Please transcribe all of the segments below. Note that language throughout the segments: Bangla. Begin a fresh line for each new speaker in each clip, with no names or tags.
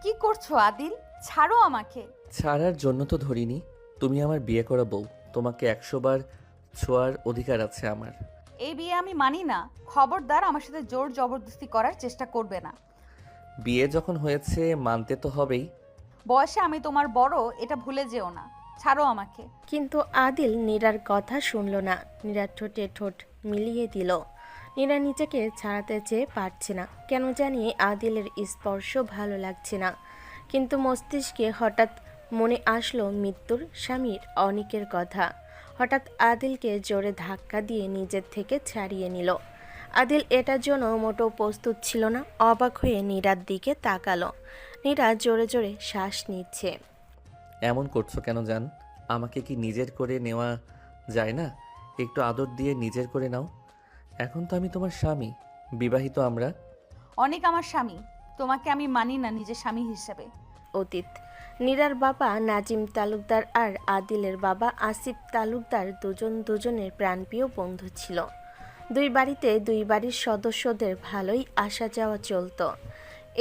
কি করছো আদিল? ছাড়ো আমাকে।
ছাড়ার জন্য তো ধরিনি। তুমি আমার বিয়ে করা বউ, তোমাকে 100 বার ছোঁয়ার অধিকার আছে আমার।
এই বিয়ে আমি মানি না। খবরদার আমার সাথে জোর জবরদস্তি করার চেষ্টা করবে না।
বিয়ে যখন হয়েছে মানতে তো হবেই।
বয়সে আমি তোমার বড়, এটা ভুলে যেও না। ছাড়ো আমাকে।
কিন্তু আদিল নীরার কথা শুনল না। নীরার ঠোঁটে ঠোঁট মিলিয়ে দিল। নীরা নিজেকে ছাড়াতে চেয়ে পারছে না। কেন জানি আদিলের স্পর্শ ভালো লাগছে না। কিন্তু মস্তিষ্কে হঠাৎ মনে আসলো মৃত্যুর স্বামীর অনিকের কথা। হঠাৎ আদিলকে জোরে ধাক্কা দিয়ে নিজের থেকে ছাড়িয়ে নিল। আদিল এটার জন্য মোটেও প্রস্তুত ছিল না। অবাক হয়ে নীরার দিকে তাকালো। নীরা জোরে জোরে শ্বাস নিচ্ছে।
এমন করছো কেন জান? আমাকে কি নিজের করে নেওয়া যায় না? একটু আদর দিয়ে নিজের করে নাও। এখন তো আমি তোমার স্বামী, বিবাহিত আমরা।
অনেক আমার স্বামী। তোমাকে আমি মানি না নিজের স্বামী হিসেবে।
অতীত। নীরার বাবা নাজিম তালুকদার আর আদিলের বাবা আসিফ তালুকদার দুজনের প্রাণপ্রিয় বন্ধু ছিল। দুই বাড়িতে দুই বাড়ির সদস্যদের ভালোই আসা যাওয়া চলতো।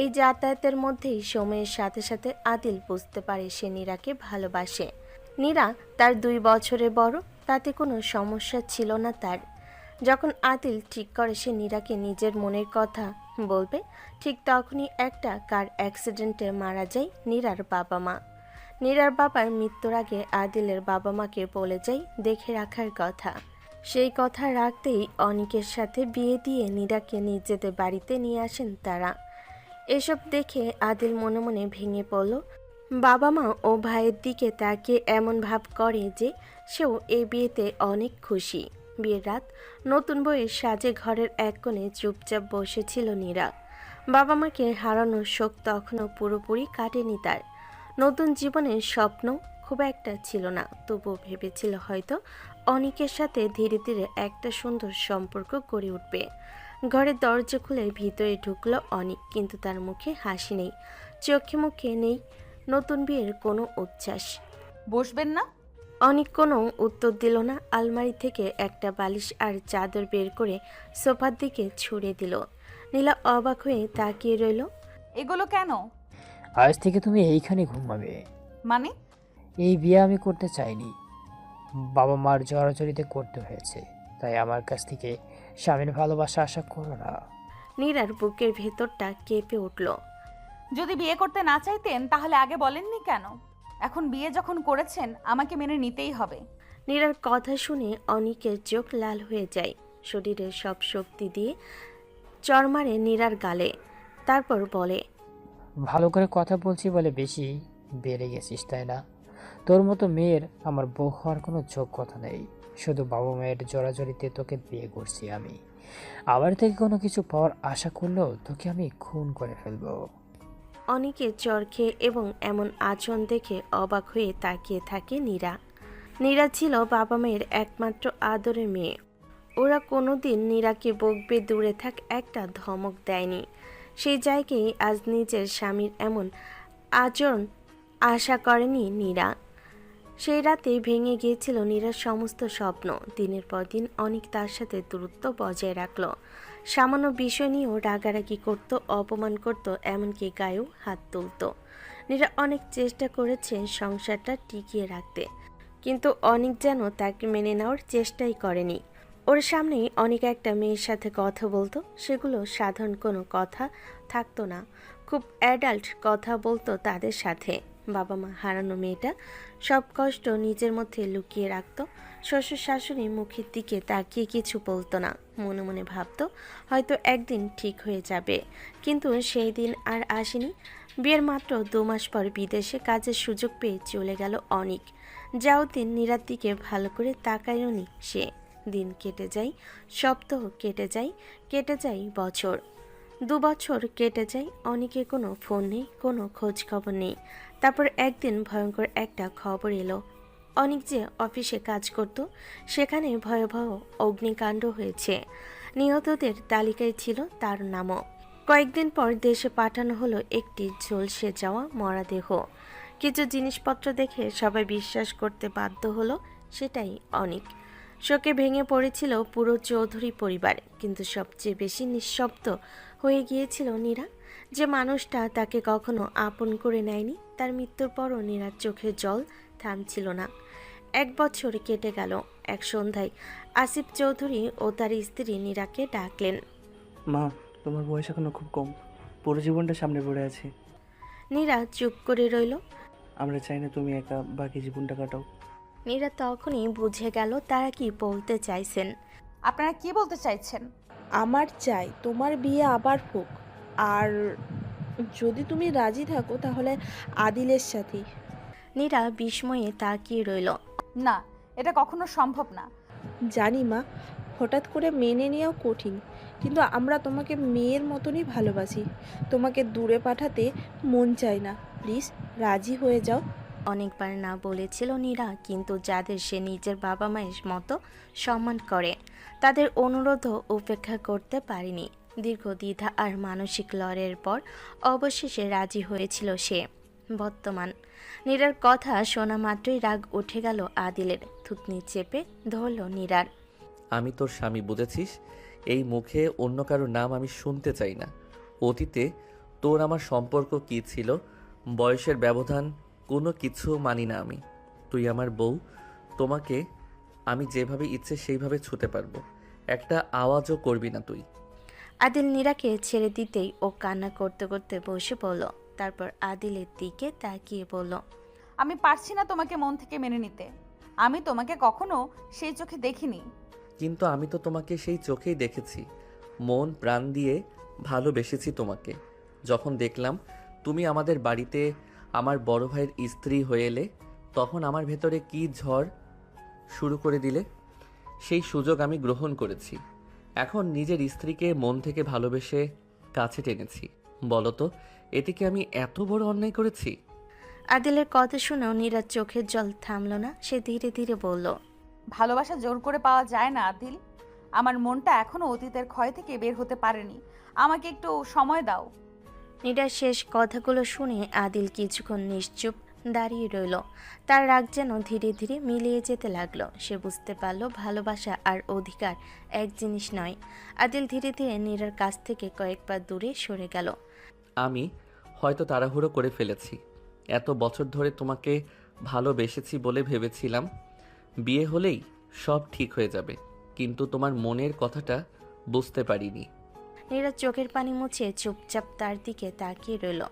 এই যাতায়াতের মধ্যেই সময়ের সাথে সাথে আদিল বুঝতে পারে সে নীরাকে ভালোবাসে। নীরা তার 2 বছরে বড়, তাতে কোনো সমস্যা ছিল না তার। যখন আদিল ঠিক করে সে নীরাকে নিজের মনের কথা বলবে, ঠিক তখনই একটা কার অ্যাক্সিডেন্টে মারা যায় নীরার বাবা মা। নীরার বাবার মৃত্যুর আগে আদিলের বাবা মাকে বলে যায় দেখে রাখার কথা। সেই কথা রাখতেই অনিকের সাথে বিয়ে দিয়ে নীরাকে নিজেদের বাড়িতে নিয়ে আসেন তারা। এসব দেখে আদিল মনে মনে ভেঙে পড়ল। বাবা মা ও ভাইয়ের দিকে তাকিয়ে এমন ভাব করে যে সেও এই বিয়েতে অনেক খুশি। বিয়ের রাত, নতুন বউয়ের সাজে ঘরের এক কোণে চুপচাপ বসেছিল নীরা। বাবা মাকে হারানোর শোক তখনও পুরোপুরি কাটেনি তার। নতুন জীবনের স্বপ্ন খুব একটা ছিল না, তবুও ভেবেছিল হয়তো অনিকের সাথে ধীরে ধীরে একটা সুন্দর সম্পর্ক গড়ে উঠবে। ঘরের দরজা খুলে ভিতরে ঢুকলো অনিক, কিন্তু তার মুখে হাসি নেই, চোখে মুখে নেই নতুন বিয়ের কোনো উচ্ছ্বাস।
বসবেন না?
অনিক কোনো উত্তর দিল না। আলমারি থেকে একটা বালিশ আর চাদর বের করে সোফার দিকে ছুঁড়ে দিল। নীলা অবাক হয়ে তাকিয়ে রইল।
এগুলো কেন?
আজ থেকে তুমি এইখানে ঘুমাবে।
মানে?
এই বিয়ে আমি করতে চাইনি, বাবা মার জড়াজড়িতে করতে হয়েছে, তাই আমার কাছ থেকে স্বামীর ভালোবাসা আশা করো না।
নীরার বুকের ভেতরটা কেঁপে উঠল।
যদি বিয়ে করতে না চাইতেন তাহলে আগে বলেননি কেন? এখন বিয়ে যখন করেছেন আমাকে মেনে নিতেই হবে।
নীরার কথা শুনে অনিকের চোখ লাল হয়ে যায়। শরীরের সব শক্তি দিয়ে চড় মারে নীরার গালে, তারপর বলে,
ভালো করে কথা বলছি বলে বেশি বেড়ে গেছিস তাই না? তোর মতো মেয়ের আমার বউ হওয়ার কোনো যোগ্যতা নেই। শুধু বাবা মায়ের জড়াজড়িতে তোকে বিয়ে করছি আমি। আমার থেকে কোনো কিছু পাওয়ার আশা করলেও তোকে আমি খুন করে ফেলবো।
অনিকের চর খেয়ে এবং এমন আচরণ দেখে অবাক হয়ে তাকিয়ে থাকে নীরা। নীরা ছিল বাবা মায়ের একমাত্র আদরের মেয়ে। ওরা কোনোদিন নীরাকে বকবে দূরে থাক একটা ধমক দেয়নি। সেই জায়গায় আজ নিজের স্বামীর এমন আচরণ আশা করেনি নীরা। সেই রাতে ভেঙে গিয়েছিল নীরার সমস্ত স্বপ্ন। দিনের পর দিন অনেক তার সাথে দূরত্ব বজায় রাখলো। সামান্য বিষয় নিয়েও রাগারাগি করত, অপমান করত, এমনকি গায়েও হাত তুলত। নীরা অনেক চেষ্টা করেছে সংসারটা টিকিয়ে রাখতে, কিন্তু অনেক যেন তাকে মেনে নেওয়ার চেষ্টাই করেনি। ওর সামনেই অনেক একটা মেয়ের সাথে কথা বলতো, সেগুলো সাধারণ কোনো কথা থাকতো না, খুব অ্যাডাল্ট কথা বলতো তাদের সাথে। বাবা মা হারানো মেয়েটা সব কষ্ট নিজের মধ্যে লুকিয়ে রাখত। শ্বশুর শাশুড়ি মুখের দিকে তাকিয়ে কিছু বলতো না, মনে মনে ভাবতো হয়তো একদিন ঠিক হয়ে যাবে। কিন্তু সেই দিন আর আসেনি। বিয়ের মাত্র 2 মাস পর বিদেশে কাজের সুযোগ পেয়ে চলে গেল অনিক। যাও দিন নীরার দিকে ভালো করে তাকায়নি সে। দিন কেটে যায়, সপ্তাহ কেটে যায়, কেটে যায় বছর। 2 বছর কেটে যায়, অনেকে কোনো ফোন নেই, কোনো খোঁজ খবর নেই। তারপর একদিন ভয়ঙ্কর একটা খবর এলো। অনেক যে অফিসে কাজ করত সেখানে ভয়াবহ অগ্নিকাণ্ড হয়েছে। নিহতদের তালিকায় ছিল তার নামও। কয়েকদিন পর দেশে পাঠানো হলো একটি ঝলসে যাওয়া মরাদেহ। কিছু জিনিসপত্র দেখে সবাই বিশ্বাস করতে বাধ্য হলো সেটাই অনেক। শোকে ভেঙে পড়েছিল পুরো চৌধুরী পরিবার, কিন্তু সবচেয়ে বেশি নিঃশব্দ হয়ে গিয়েছিল নীরা। যে মানুষটা তাকে কখনো আপন করে নেয়নি, তার মৃত্যুর পরও নীরার চোখের জল থামছিল না। 1 বছর কেটে গেল। এক সন্ধ্যায় আসিফ চৌধুরী ও তার স্ত্রী নীরাকে ডাকলেন।
মা, তোমার বয়স এখনো খুব কম, পুরো জীবনটা সামনে পড়ে আছে।
নীরা চুপ করে রইল।
আমরা চাই না তুমি একা বাকি জীবনটা কাটাও।
নীরা তখনই বুঝে গেল তারা কি বলতে চাইছেন।
আপনারা কি বলতে চাইছেন?
আমার চাই তোমার বিয়ে আবার হোক, আর যদি তুমি রাজি থাকো তাহলে আদিলের সাথেই।
নীরা বিস্ময়ে তাকিয়ে রইল।
না, এটা কখনো সম্ভব না।
জানি মা, হঠাৎ করে মেনে নেওয়াও কঠিন, কিন্তু আমরা তোমাকে মেয়ের মতনই ভালোবাসি। তোমাকে দূরে পাঠাতে মন চায় না, প্লিজ রাজি হয়ে যাও।
অনেকবার না বলেছিল নীরা, কিন্তু যাদের সে নিজের বাবা মায়ের মতো সম্মান করে তাদের অনুরোধও উপেক্ষা করতে পারেনি। দীর্ঘ দ্বিধা আর মানসিক লড়াইয়ের পর অবশেষে রাজি হয়েছিল সে। বর্তমান নীরার কথা শোনা মাত্রই রাগ উঠে গেল আদিলের। থুতনি চেপে ধরল নীরার।
আমি তোর স্বামী, বুঝেছিস? এই মুখে অন্য কারো নাম আমি শুনতে চাই না। অতীতে তোর আমার সম্পর্ক কী ছিল, বয়সের ব্যবধান, কোনো কিছু মানি না আমি। তুই আমার বউ, তোমাকে আমি যেভাবে ইচ্ছে সেইভাবে ছুতে পারবো, একটা আওয়াজও করবি না তুই।
আদিল নীরাকে ছেড়ে দিতেই ও কান্না করতে করতে বসে পড়ল। তারপর আদিলের দিকে তাকিয়ে বলল,
আমি পারছি না তোমাকে মন থেকে মেনে নিতে। আমি তোমাকে কখনো সেই চোখে দেখিনি।
কিন্তু আমি তো তোমাকে সেই চোখেই দেখেছি, মন প্রাণ দিয়ে ভালোবেসেছি তোমাকে। যখন দেখলাম তুমি আমাদের বাড়িতে আমার বড় ভাইয়ের স্ত্রী হয়ে এলে, তখন আমার ভেতরে কি ঝড় শুরু করে দিলে। সেই সুযোগ আমি গ্রহণ করেছি। এখন নিজের স্ত্রীকে মন থেকে ভালোবেসে কাছে টেনেছি। বলো তো, এতে কি আমি এত বড় অন্যায় করেছি?
আদিলের কথা শুনেও নীরার চোখের জল থামল না। সে ধীরে ধীরে বলল,
ভালোবাসা জোর করে পাওয়া যায় না আদিল। আমার মনটা এখনো অতীতের ক্ষয় থেকে বের হতে পারেনি। আমাকে একটু সময় দাও।
নীরার শেষ কথাগুলো শুনে আদিল কিছুক্ষণ নিশ্চুপ দাঁড়িয়ে রইল। তার রাগ যেন ধীরে ধীরে মিলিয়ে যেতে লাগলো। সে বুঝতে পারল ভালোবাসা আর অধিকার এক জিনিস নয়। আদিল ধীরে ধীরে নীরার কাছ থেকে কয়েক পা দূরে সরে গেল।
আমি হয়তো তাড়াহুড়ো করে ফেলেছি। এত বছর ধরে তোমাকে ভালোবেসেছি বলে ভেবেছিলাম বিয়ে হলেই সব ঠিক হয়ে যাবে, কিন্তু তোমার মনের কথাটা বুঝতে পারিনি।
নীরা চোখের পানি মুছে চুপচাপ তার দিকে তাকিয়ে রইল।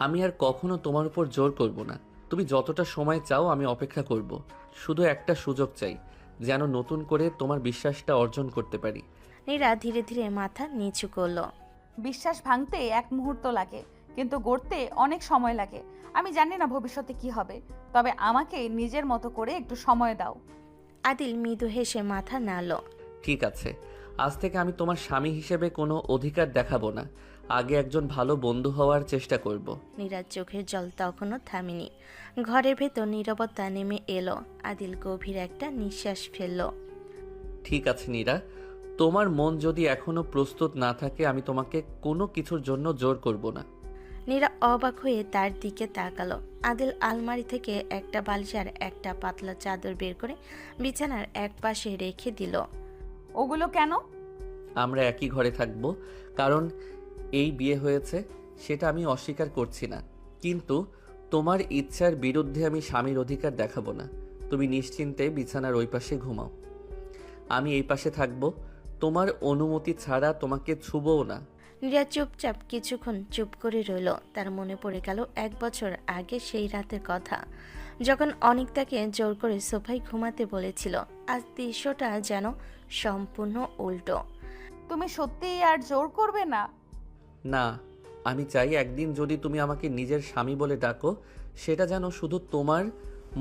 আমি আর কখনো তোমার উপর জোর করব না। তুমি যতটা সময় চাও আমি অপেক্ষা করব। শুধু একটা সুযোগ চাই, যেন নতুন করে তোমার বিশ্বাসটা অর্জন করতে পারি।
নীরা ধীরে ধীরে মাথা নিচু করল।
বিশ্বাস ভাঙতে 1 মুহূর্ত লাগে, কিন্তু গড়তে অনেক সময় লাগে। আমি জানি না ভবিষ্যতে কি হবে, তবে আমাকে নিজের মতো করে একটু সময় দাও।
আদিল মৃদু হেসে মাথা নাড়ল।
ঠিক আছে, আজ থেকে আমি তোমার স্বামী হিসেবে কোনো অধিকার দেখাবো না। আগে একজন ভালো বন্ধু হওয়ার চেষ্টা করব।
নীরার চোখের জল তখনও থামেনি। ঘরের ভেতর নীরবতা নেমে এলো। আদিল গভীর একটা নিঃশ্বাস ফেলল।
ঠিক আছে নীরা, তোমার মন যদি এখনো প্রস্তুত না থাকে আমি তোমাকে কোনো কিছুর জন্য জোর করব না।
নীরা অবাক হয়ে তার দিকে তাকালো। আদিল আলমারি থেকে একটা বালিশ আর একটা পাতলা চাদর বের করে বিছানার এক পাশে রেখে দিল।
ওগুলো কেন?
আমরা একই ঘরে থাকব, কারণ এই বিয়ে হয়েছে, সেটা আমি অস্বীকার করছি না। কিন্তু তোমার ইচ্ছার বিরুদ্ধে আমি স্বামীর অধিকার দেখাবো না। তুমি নিশ্চিন্তে বিছানার ওই পাশে ঘুমাও, আমি এই পাশে থাকব। তোমার অনুমতি ছাড়া তোমাকে ছুবও না।
নীরা চুপচাপ কিছুক্ষণ চুপ করে রইল। তার মনে পড়ে গেল 1 বছর আগে সেই রাতের কথা, যখন অনেক তাকে জোর করে সোফায় ঘুমাতে বলেছিল। আজ দৃশ্যটা যেন সম্পূর্ণ উল্টো।
তুমি সত্যিই আর জোর করবে না?
না, আমি চাই একদিন যদি তুমি আমাকে নিজের স্বামী বলে ডাকো, সেটা যেন শুধু তোমার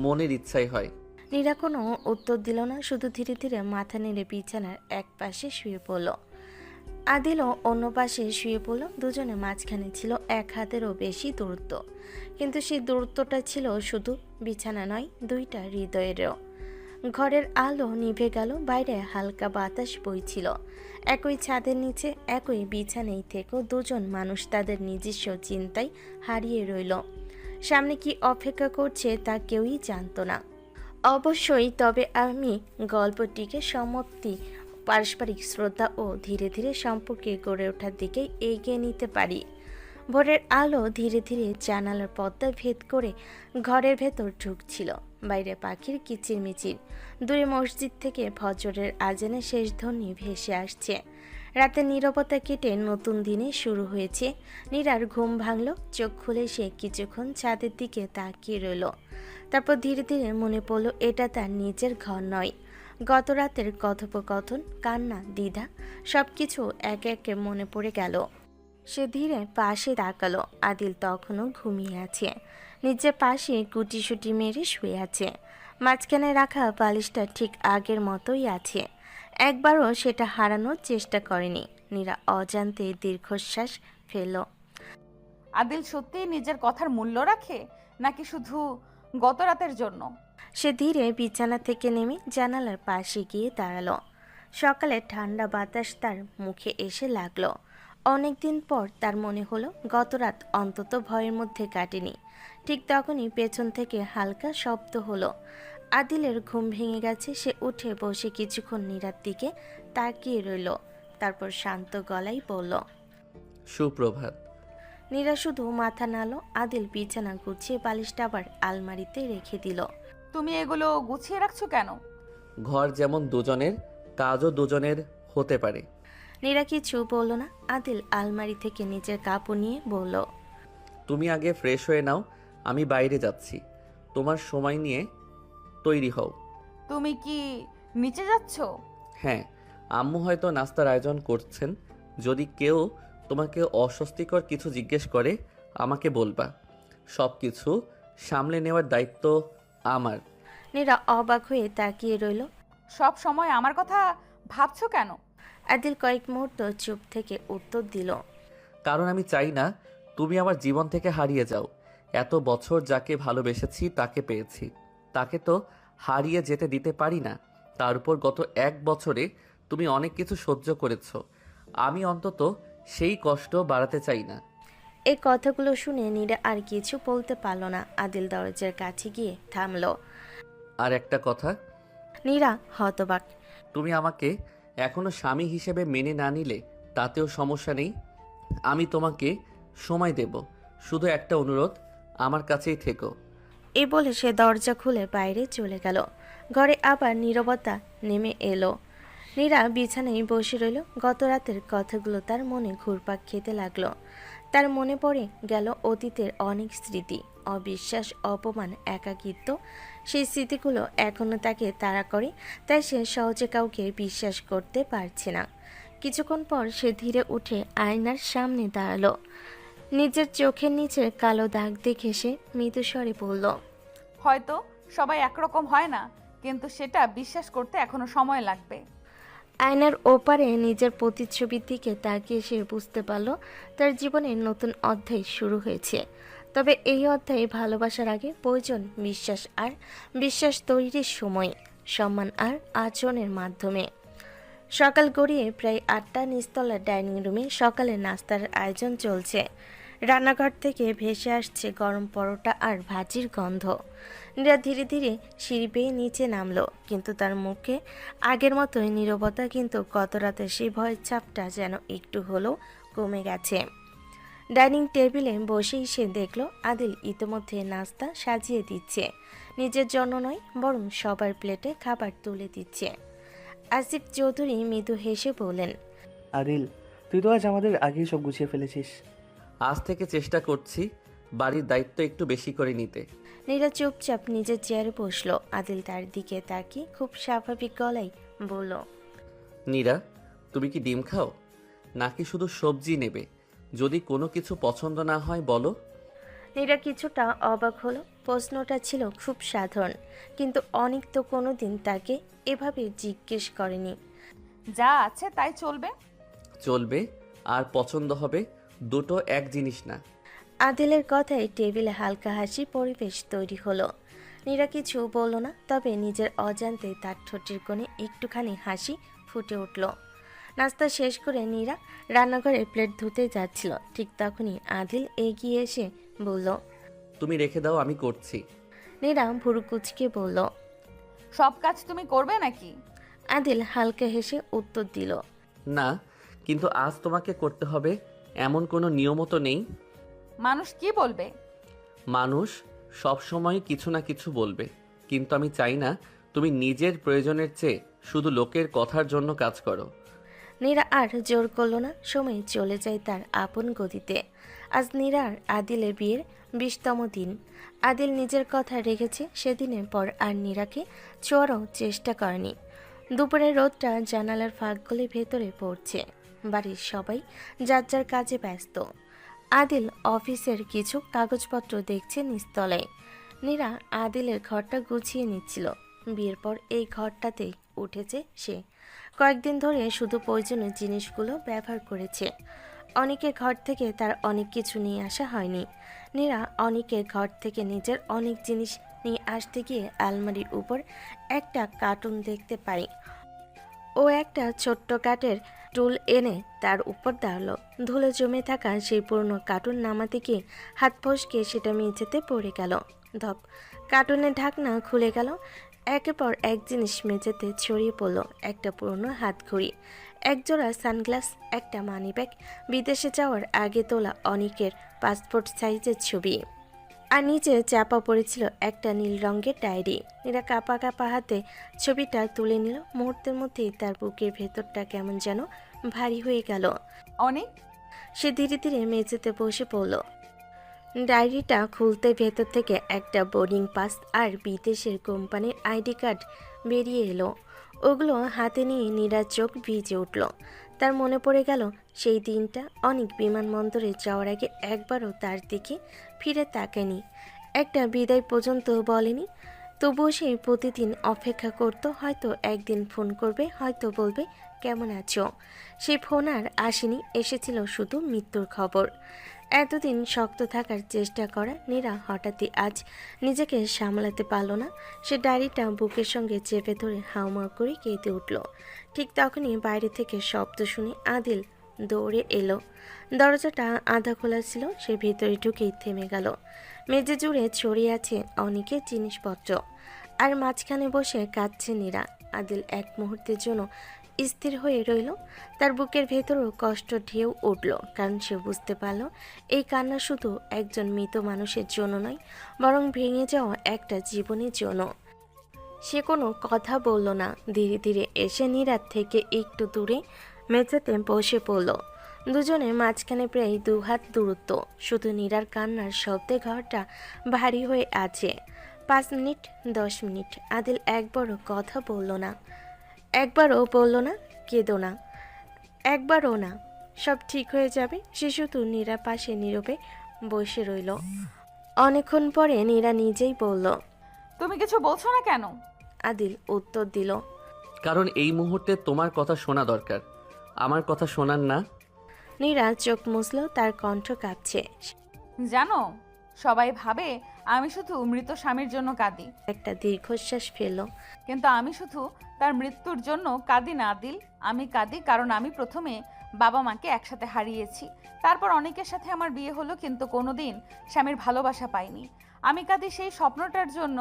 মনের ইচ্ছাই হয়।
নীরা কোনো উত্তর দিল না, শুধু ধীরে ধীরে মাথা নেড়ে বিছানার এক পাশে শুয়ে পড়ল। আদিলও অন্য পাশে শুয়ে পড়ল। দুজনে মাঝখানে ছিল 1 হাতেরও বেশি দূরত্ব, কিন্তু সেই দূরত্বটা ছিল শুধু বিছানা নয়, 2টা হৃদয়েরও। ঘরের আলো নিভে গেল, বাইরে হালকা বাতাস বইছিল। একই ছাদের নিচে একই বিছানায় থেকেও দুজন মানুষ তাদের নিজস্ব চিন্তায় হারিয়ে রইল। সামনে কি অপেক্ষা করছে তা কেউই জানতো না। অবশ্যই, তবে আমি গল্পটিকে সমাপ্তি, পারস্পরিক শ্রদ্ধা ও ধীরে ধীরে সম্পর্কে গড়ে ওঠার দিকে এগিয়ে নিতে পারি। ভোরের আলো ধীরে ধীরে জানালার পর্দা ভেদ করে ঘরের ভেতর ঢুকছিল। বাইরে পাখির কিচিরমিচির, দূরে মসজিদ থেকে ফজরের আজানে শেষ ধ্বনি ভেসে আসছে। রাতে নীরবতা কেটে নতুন দিনে শুরু হয়েছে। নীরার ঘুম ভাঙল। চোখ খুলে সে কিছুক্ষণ ছাদের দিকে তাকিয়ে রইল। তারপর ধীরে ধীরে মনে পড়ল এটা তার নিজের ঘর নয়। গত রাতের কথোপকথন, কান্না, দ্বিধা সবকিছু একে একে মনে পড়ে গেল। সে ধীরে পাশে তাকালো। আদিল তখনও ঘুমিয়ে আছে। নিজের পাশে গুটিসুটি মেরে শুয়ে আছে। মাঝখানে রাখা বালিশটা ঠিক আগের মতোই আছে। একবারও সেটা হারানোর চেষ্টা করেনি। নীরা অজান্তে দীর্ঘশ্বাস ফেলল।
আদিল সত্যিই নিজের কথার মূল্য রাখে, নাকি শুধু গত রাতের জন্য?
সে ধীরে বিছানা থেকে নেমে জানালার পাশে গিয়ে দাঁড়ালো। সকালে ঠান্ডা বাতাস তার মুখে এসে লাগলো। অনেকদিন পর তার মনে হলো গত রাত অন্তত ভয়ের মধ্যে কাটেনি। ঠিক তখনই পেছন থেকে হালকা শব্দ হলো। আদিলের ঘুম ভেঙে গেছে। সে উঠে বসে কিছুক্ষণ নীরার দিকে তাকিয়ে রইল। তারপর শান্ত গলায় বলল,
সুপ্রভাত।
নীরা শুধু মাথা নাড়ল। আদিল বিছানা গুছিয়ে বালিশটা আবার আলমারিতে রেখে দিল।
তুমি এগুলো গুছিয়ে রাখছো কেন?
ঘর যেমন দুজনের, কাজও দুজনের হতে পারে।
নীরা কিছু বলল না। আদিল আলমারি থেকে নিজের কাপড় নিয়ে বলল,
তুমি আগে ফ্রেশ হয়ে নাও, আমি বাইরে যাচ্ছি। তোমার সময় নিয়ে তৈরি হও।
তুমি কি নিচে যাচ্ছ?
হ্যাঁ, আম্মু হয়তো নাস্তার আয়োজন করছেন। যদি কেউ তোমাকে অস্বস্তিকর কিছু জিজ্ঞেস করে আমাকে বলবা। সব কিছু সামলে নেওয়ার দায়িত্ব আমার।
নীরা অবাক হয়ে তাকিয়ে রইল।
সব সময় আমার কথা ভাবছো কেন?
আদিল কয়েক মুহূর্ত চুপ থেকে উত্তর দিল,
কারণ আমি চাই না তুমি আমার জীবন থেকে হারিয়ে যাও। এত বছর যাকে ভালোবেসেছি তাকে পেয়েছি, তাকে তো হারিয়ে যেতে দিতে পারি না। তার উপর গত 1 বছরে তুমি অনেক কিছু সহ্য করেছ, আমি অন্তত সেই কষ্ট বাড়াতে চাই না।
এই কথাগুলো শুনে নীরা আর কিছু বলতে পারল না। আদিল দরজার কাছে গিয়ে থামল।
আর একটা কথা,
নীরা হতবাক।
তুমি আমাকে এখনো স্বামী হিসেবে মেনে না নিলে তাতেও সমস্যা নেই। আমি তোমাকে সময় দেব। শুধু একটা অনুরোধ, আমার কাছেই থেকো।
এই বলে সে দরজা খুলে বাইরে চলে গেল। ঘরে আবার নীরবতা নেমে এলো। নীরা বিছানায় বসে রইল। গত রাতের কথাগুলো তার মনে ঘুরপাক খেতে লাগলো। তার মনে পড়ে গেল অতীতের অনেক স্মৃতি, অবিশ্বাস, অপমান, একাকিত্ব। সেই স্মৃতিগুলো এখনো তাকে তাড়া করে। তাই সে সহজে কাউকে বিশ্বাস করতে পারছে না। কিছুক্ষণ পর সে ধীরে উঠে আয়নার সামনে দাঁড়ালো। নিজের চোখের নিচে কালো দাগ দেখে সে মৃদু স্বরে বলল,
হয়তো সবাই একরকম হয় না, কিন্তু সেটা বিশ্বাস করতে এখনো সময় লাগবে।
আয়নার ওপারে নিজের প্রতিচ্ছবির দিকে তাকিয়ে সে বুঝতে পারল তার জীবনের নতুন অধ্যায় শুরু হয়েছে। তবে এই অধ্যায়ে ভালোবাসার আগে প্রয়োজন বিশ্বাস, আর বিশ্বাস তৈরির সময় সম্মান আর আচরণের মাধ্যমে। সকাল গড়িয়ে প্রায় 8টা। নিচতলার ডাইনিং রুমে সকালের নাস্তার আয়োজন চলছে। রান্নাঘর থেকে ভেসে আসছে গরম পরোটা আর ভাজির গন্ধ। নীরা ধীরে ধীরে সিঁড়ি বেয়ে নিচে নামলো, কিন্তু তার মুখে আগের মতোই নীরবতা। কিন্তু গত রাতে সেই ভয়ের চাপটা যেন একটু হলেও কমে গেছে। ডাইনিং টেবিলে বসেই সে দেখল আদিল ইতিমধ্যে নাস্তা সাজিয়ে দিচ্ছে। নিজের জন্য নয়, বরং সবার প্লেটে খাবার তুলে দিচ্ছে। আসিফ চৌধুরী মৃদু হেসে বললেন,
আদিল, তুই তো আজ আমাদের আগেই সব গুছিয়ে ফেলেছিস।
আজ থেকে চেষ্টা করছি বাড়ির দায়িত্ব একটু বেশি করে নিতে।
নীরা চুপচাপ নিজের চেয়ারে বসলো। আদিল তার দিকে তাকিয়ে খুব স্বাভাবিক গলায় বলল,
নীরা, তুমি কি ডিম খাও নাকি শুধু সবজি নেবে? যদি কোনো কিছু পছন্দ না হয় বলো।
নীরা কিছুটা অবাক হলো। প্রশ্নটা ছিল খুব সাধারণ, কিন্তু অনেক তো কোনোদিন তাকে এভাবে জিজ্ঞেস করেনি।
যা আছে তাই চলবে।
চলবে আর পছন্দ হবে, দুটো এক জিনিস না।
আদিলের কথায় টেবিলে হালকা হাসি পরিবেশ তৈরি হলো। নীরা কিছু বলল না, তবে নিজের অজান্তে তার ঠোঁটের কোণে একটুখানি হাসি ফুটে উঠল। নাস্তা শেষ করে নীরা রান্নাঘরে প্লেট ধুতে যাচ্ছিল। ঠিক তখনই আদিল এগিয়ে এসে বলল,
তুমি রেখে দাও, আমি করছি।
নীরা ভুরু কুচকে বলল,
সব কাজ তুমি করবে নাকি?
আদিল হালকা হেসে উত্তর দিল,
না, কিন্তু আজ তোমাকে করতে হবে এমন কোনো নিয়মও তো নেই।
মানুষ কি বলবে?
মানুষ সবসময় কিছু না কিছু বলবে, কিন্তু আমি চাই না তুমি নিজের প্রয়োজনের চেয়ে শুধু লোকের কথার জন্য কাজ করো।
নীরা আর জোর করলো না, সময় চলে যায় তার আপন গতিতে। আজ নীরা আর আদিলের বিয়ের 20তম দিন। আদিল নিজের কথা রেখেছে, সেদিনের পর আর নীরাকে ছোঁয়ারও চেষ্টা করেনি। দুপুরের রোদটা জানালার ফাঁক গলে ভেতরে পড়ছে। বাড়ির সবাই যার যার কাজে ব্যস্ত। আদিল অফিসের কিছু কাগজপত্র দেখছে নিচতলায়। নীরা আদিলের ঘরটা গুছিয়ে নিচ্ছিল। বিয়ের পর এই ঘরটাতেই উঠেছে সে। কয়েকদিন ধরে শুধু প্রয়োজনীয় জিনিসগুলো ব্যবহার করেছে। অনেকের ঘর থেকে তার অনেক কিছু নিয়ে আসা হয়নি। নীরা অনেকের ঘর থেকে নিজের অনেক জিনিস নিয়ে আসতে গিয়ে আলমারির উপর একটা কার্টুন দেখতে পাই। ও একটা ছোট্ট কাঠের টুল এনে তার উপর দাঁড়ালো। ধুলো জমে থাকা সেই পুরনো কার্টুন নামাতে গিয়ে হাত ফসকে সেটা মেঝেতে পড়ে গেল। ধপ, কার্টুনের ঢাকনা খুলে গেল। একের পর এক জিনিস মেঝেতে ছড়িয়ে পড়লো। একটা পুরনো হাতঘড়ি, একজোড়া সানগ্লাস, একটা মানিব্যাগ, বিদেশে যাওয়ার আগে তোলা অনেকের পাসপোর্ট সাইজের ছবি, আর নিচে চাপা পড়েছিল একটা নীল রঙের ডায়েরি। নীরা কাঁপা কাঁপা হাতে ছবিটা তুলে নিল। মুহূর্তের মধ্যেই তার বুকের ভেতরটা কেমন যেন ভারী হয়ে গেল।
অনেক।
সে ধীরে ধীরে মেঝেতে বসে পড়ল। ডায়েরিটা খুলতে ভেতর থেকে একটা বোর্ডিং পাস আর বিদেশের কোম্পানির আইডি কার্ড বেরিয়ে এলো। ওগুলো হাতে নিয়ে নীরার চোখ ভিজে উঠল। তার মনে পড়ে গেল সেই দিনটা। অনেক বিমানবন্দরে যাওয়ার আগে একবারও তার দিকে ফিরে তাকায়নি, একটা বিদায় পর্যন্ত বলেনি। তবুও সে প্রতিদিন অপেক্ষা করত, হয়তো একদিন ফোন করবে, হয়তো বলবে কেমন আছো। সেই ফোন আর আসেনি, এসেছিল শুধু মৃত্যুর খবর। এতদিন শক্ত থাকার চেষ্টা করা নীরা হঠাৎই আজ নিজেকে সামলাতে পারল না। সে ডায়েরিটা বুকের সঙ্গে চেপে ধরে হাউমাউ করে কেঁদে উঠল। ঠিক তখনই বাইরে থেকে শব্দ শুনে আদিল দৌড়ে এলো। দরজাটা আধা খোলা ছিল, সে ভেতরে ঢুকেই থেমে গেল। মেঝে জুড়ে ছড়িয়ে আছে অনেকের জিনিসপত্র, আর মাঝখানে বসে কাঁদছে নীরা। আদিল এক মুহূর্তের জন্য স্থির হয়ে রইল। তার বুকের ভেতরও কষ্ট ঢেউ উঠল, কারণ সে বুঝতে পারল এই কান্না শুধু একজন মৃত মানুষের জন্য নয়, বরং ভেঙে যাওয়া একটা জীবনের জন্য। সে কোনো কথা বলল না। ধীরে ধীরে এসে নীরার থেকে একটু দূরে মেঝেতে বসে পড়ল। দুজনের মাঝখানে প্রায় 2 হাত দূরত্ব। শুধু নীরার কান্নার শব্দে ঘরটা ভারী হয়ে আছে। 5 মিনিট, 10 মিনিট আদিল একবারও কথা বলল না। একবারও বলল না কেঁদো না, একবারও না, সব ঠিক হয়ে যাবে। সে শুধু নীরা পাশে নীরবে বসে রইল। অনেকক্ষণ পরে নীরা নিজেই বলল,
তুমি কিছু বলছো না কেন?
আদিল উত্তর দিল,
কারণ এই মুহূর্তে তোমার কথা শোনা দরকার, আমার কথা শোনার না।
নীরা চোখ মুছল, তার কণ্ঠ কাঁপছে।
জানো, সবাই ভাবে আমি শুধু মৃত স্বামীর জন্য কাঁদি,
একটা দীর্ঘশ্বাস ফেলল।
কিন্তু আমি শুধু তার মৃত্যুর জন্য কাঁদি না আদিল। আমি কাঁদি কারণ আমি প্রথমে বাবা মাকে একসাথে হারিয়েছি। তারপর অনেকের সাথে আমার বিয়ে হলো, কিন্তু কোনোদিন স্বামীর ভালোবাসা পাইনি। আমি কাঁদি সেই স্বপ্নটার জন্য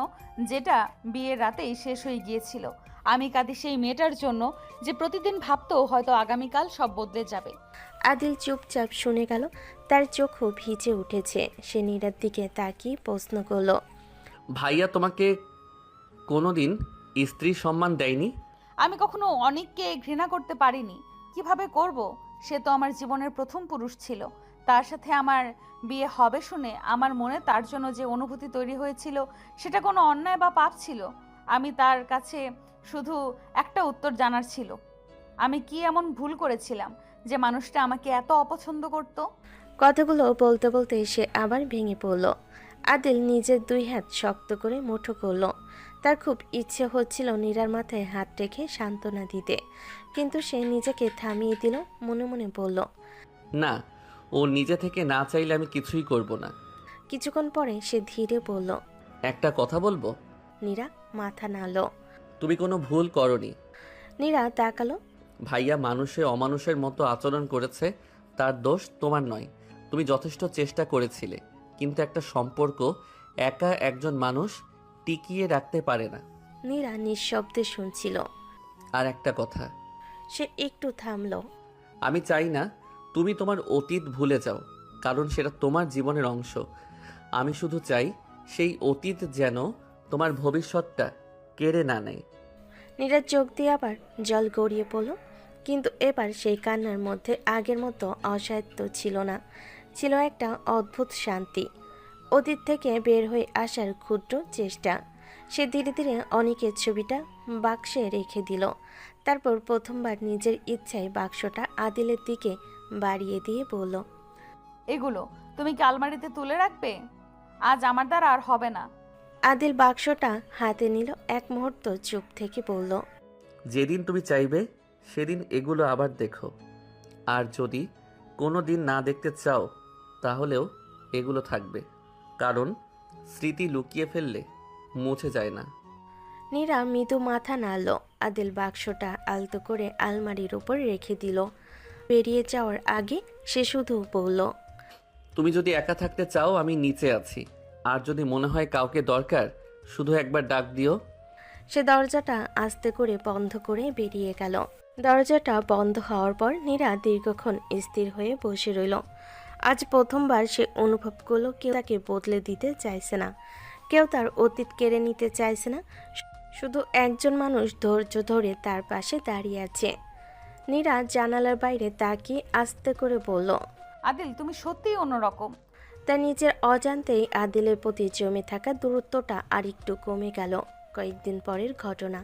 যেটা বিয়ের রাতেই শেষ হয়ে গিয়েছিল। আমি কাঁদি সেই মেয়েটার জন্য যে প্রতিদিন ভাবতো হয়তো আগামীকাল সব বদলে যাবে।
আদিল চুপচাপ শুনে গেল। তার চোখও ভিজে উঠেছে। সে নীরার দিকে তাকিয়ে প্রশ্ন করল,
ভাইয়া তোমাকে কোনোদিন স্ত্রী সম্মান দেয়নি?
আমি কখনো অনেককে ঘৃণা করতে পারিনি। কিভাবে করব? সে তো আমার জীবনের প্রথম পুরুষ ছিল। তার সাথে আমার বিয়ে হবে শুনে আমার মনে তার জন্য যে অনুভূতি তৈরি হয়েছিল সেটা কোনো অন্যায় বা পাপ ছিল? আমি তার কাছে শুধু একটা উত্তর জানার ছিল, আমি কি এমন ভুল করেছিলাম যে মানুষটা আমাকে এত অপছন্দ করত?
কথাগুলো বলতে বলতে সে আবার ভেঙে পড়ল। আদিল নিজের 2 হাত শক্ত করে মুঠো করল। তার খুব ইচ্ছে হচ্ছিল নীরার মাথায় হাত রেখে সান্ত্বনা দিতে, কিন্তু সে নিজেকে থামিয়ে দিল। মনে মনে বলল,
না, ও নিজে থেকে না চাইলে আমি কিছুই করব না।
কিছুক্ষণ পরে সে ধীরে বলল,
একটা কথা বলবো?
নীরা মাথা নাড়ল।
তুমি কোনো ভুল করনি।
নীরা তাকালো।
ভাইয়া মানুষে অমানুষের মতো আচরণ করেছে, তার দোষ তোমার নয়। তুমি যথেষ্ট চেষ্টা করেছিলে, কিন্তু একটা সম্পর্ক একা একজন মানুষ টিকিয়ে রাখতে পারে না।
নীরা নিঃশব্দে শুনছিল।
আর একটা কথা,
সে একটু থামল।
আমি চাই না তুমি তোমার অতীত ভুলে যাও। কারণ সেটা তোমার জীবনের অংশ। আমি শুধু চাই সেই অতীত যেন তোমার ভবিষ্যৎটা কেড়ে না নেয়।
নীরার চোখ দিয়ে আবার জল গড়িয়ে পড়ল, কিন্তু এবার সেই কান্নার মধ্যে আগের মতো অসাধ্য ছিল না, ছিল একটা অদ্ভুত শান্তি, অতীত থেকে বের হয়ে আসার ক্ষুদ্র চেষ্টা। সে ধীরে ধীরে অনেকের ছবিটা বাক্সে রেখে দিল, তারপর প্রথমবার নিজের ইচ্ছায় বাক্সটা আদিলের দিকে বাড়িয়ে দিয়ে বলল,
এগুলো তুমি কি আলমারিতে তুলে রাখবে? আজ আমার দ্বারা আর হবে না।
আদিল বাক্সটা হাতে নিল, এক মুহূর্ত চুপ থেকে বলল,
যেদিন তুমি চাইবে সেদিন এগুলো আবার দেখো, আর যদি কোনো দিন না দেখতে চাও তাহলেও এগুলো থাকবে, কারণ স্মৃতি লুকিয়ে ফেললে মুছে যায় না।
নীরা মৃদু মাথা নাড়ল। আদিল বাক্সটা আলতো করে আলমারির উপর রেখে দিল। বেরিয়ে যাওয়ার আগে সে শুধু বলল,
তুমি যদি একা থাকতে চাও আমি নিচে আছি, আর যদি মনে হয় কাউকে দরকার শুধু একবার ডাক দিও।
সে দরজাটা আস্তে করে বন্ধ করে বেরিয়ে গেল। দরজাটা বন্ধ হওয়ার পর নীরা দীর্ঘক্ষণ স্থির হয়ে বসে রইল। আজ প্রথমবার সে অনুভব করলো কেউ তাকে বদলে দিতে চাইছে না, কেউ তার অতীত কেড়ে নিতে চাইছে না, শুধু একজন মানুষ ধৈর্য ধরে তার পাশে দাঁড়িয়ে আছে। নীরা জানালার বাইরে তাকিয়ে আস্তে করে বলল,
আদিল তুমি সত্যিই অন্যরকম।
তার নিজের অজান্তেই আদিলের প্রতি জমে থাকা দূরত্বটা আরেকটু কমে গেল। কয়েকদিন পরের ঘটনা।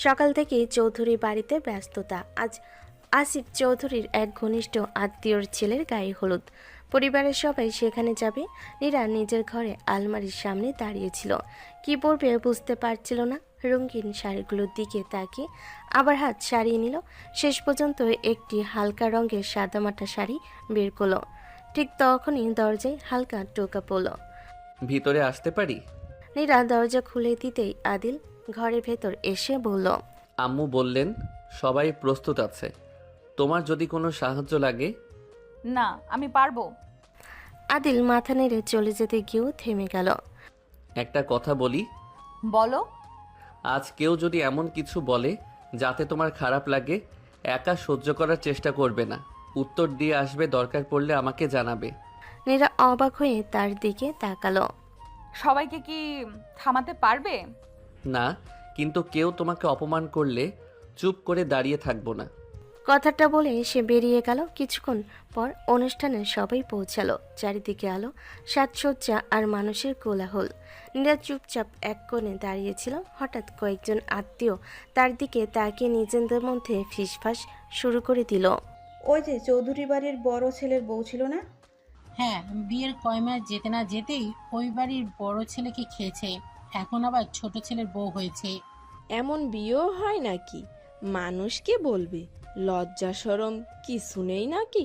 সকাল থেকেই চৌধুরী বাড়িতে ব্যস্ততা। আজ আসিফ চৌধুরীর এক ঘনিষ্ঠ আত্মীয়র ছেলের গায়ে হলুদ। পরিবারের সবাই সেখানে যাবে। নীরা নিজের ঘরে আলমারির সামনে দাঁড়িয়েছিল, কি পরবে বুঝতে পারছিল না। রঙিন শাড়িগুলোর দিকে তাকিয়ে আবার হাত সারিয়ে নিল। শেষ পর্যন্ত একটি হালকা রঙের সাদামাটা শাড়ি বের করলো। ঠিক তখনই দরজায় হালকা টোকা পড়ল।
ভিতরে আসতে পারি?
নীরা দরজা খুলে দিতেই আদিল ঘরের ভেতর এসে বলল,
আম্মু বললেন সবাই প্রস্তুত আছে, তোমার যদি কোনো সাহায্য লাগে।
না, আমি পারবো।
আদিল মাথা নেড়ে চলে যেতে গিয়েও থেমে গেল।
একটা কথা বলি,
বলো।
আজ কেউ যদি এমন কিছু বলে যাতে তোমার খারাপ লাগে, একা সহ্য করার চেষ্টা করবে না, উত্তর দিয়ে আসবে, দরকার পড়লে আমাকে জানাবে।
নীরা অবাক হয়ে তার দিকে তাকালো।
সবাইকে কি থামাতে পারবে?
না, কিন্তু কেউ তোমাকে অপমান করলে চুপ করে দাঁড়িয়ে থাকবো না।
কথাটা বলে সে বেরিয়ে গেল। কিছুক্ষণ পর অনুষ্ঠানে সবাই পৌঁছালো। চারিদিকে আলো, সাজসজ্জা আর মানুষের কোলাহল। নীরা চুপচাপ এক কোণে দাঁড়িয়েছিল। হঠাৎ কয়েকজন আত্মীয় তার দিকে তাকিয়ে নিজেদের মধ্যে ফিসফাস শুরু করে দিল।
ওই যে চৌধুরী বাড়ির বড় ছেলের বউ ছিল না?
হ্যাঁ, বিয়ের কয় মাস যেতে না যেতেই ওই বাড়ির বড় ছেলেকে খেয়েছে, এখন আবার ছোট ছেলের বউ হয়েছে।
এমন বিয়েও হয় নাকি? মানুষকে বলবে, লজ্জা শরম কিছু নেই নাকি?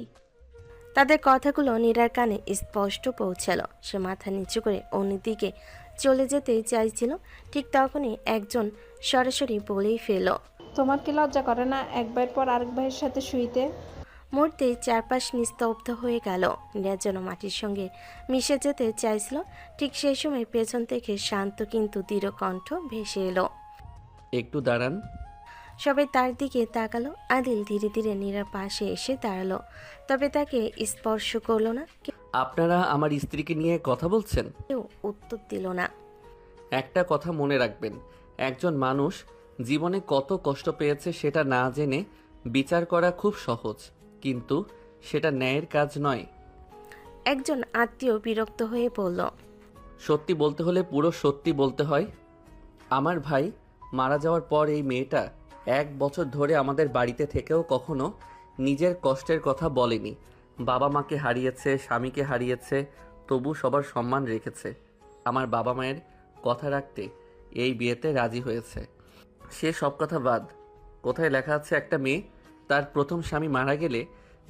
তাদের কথাগুলো নীরার কানে স্পষ্ট পৌঁছালো। সে মাথা নিচু করে অন্যদিকে চলে যেতে চাইছিল। ঠিক তখনই একজন সরাসরি বলেই ফেল,
তোমার কি লজ্জা করে না এক ভাইয়ের পর আরেক ভাইয়ের সাথে শুইতে?
মুহূর্তে চারপাশ নিস্তব্ধ হয়ে গেল। নীরা যেন মাটির সঙ্গে মিশে যেতে চাইছিল। ঠিক সেই সময় পেছন থেকে শান্ত কিন্তু দৃঢ় কণ্ঠ ভেসে এলো,
একটু দাঁড়ান।
সবাই তার দিকে তাকালো। আদিল ধীরে ধীরে নীরার পাশে এসে দাঁড়ালো, তবে তাকে স্পর্শ করলো না।
আপনারা আমার স্ত্রীকে নিয়ে কথা বলছেন?
কেউ উত্তর দিল না।
একটা কথা মনে রাখবেন, একজন মানুষ জীবনে কত কষ্ট পেয়েছে সেটা না জেনে বিচার করা খুব সহজ, কিন্তু সেটা ন্যায়ের কাজ নয়।
একজন আত্মীয় বিরক্ত হয়ে বলল,
সত্যি বলতে হলে পুরো সত্যি বলতে হয়। আমার ভাই মারা যাওয়ার পর এই মেয়েটা 1 বছর ধরে আমাদের বাড়িতে থেকেও কখনো নিজের কষ্টের কথা বলেনি। বাবা মাকে হারিয়েছে, স্বামীকে হারিয়েছে, তবু সবার সম্মান রেখেছে। আমার বাবা মায়ের কথা রাখতে এই বিয়েতে রাজি হয়েছে। সে সব কথা বাদ, কোথায় লেখা আছে একটা মেয়ে তার প্রথম স্বামী মারা গেলে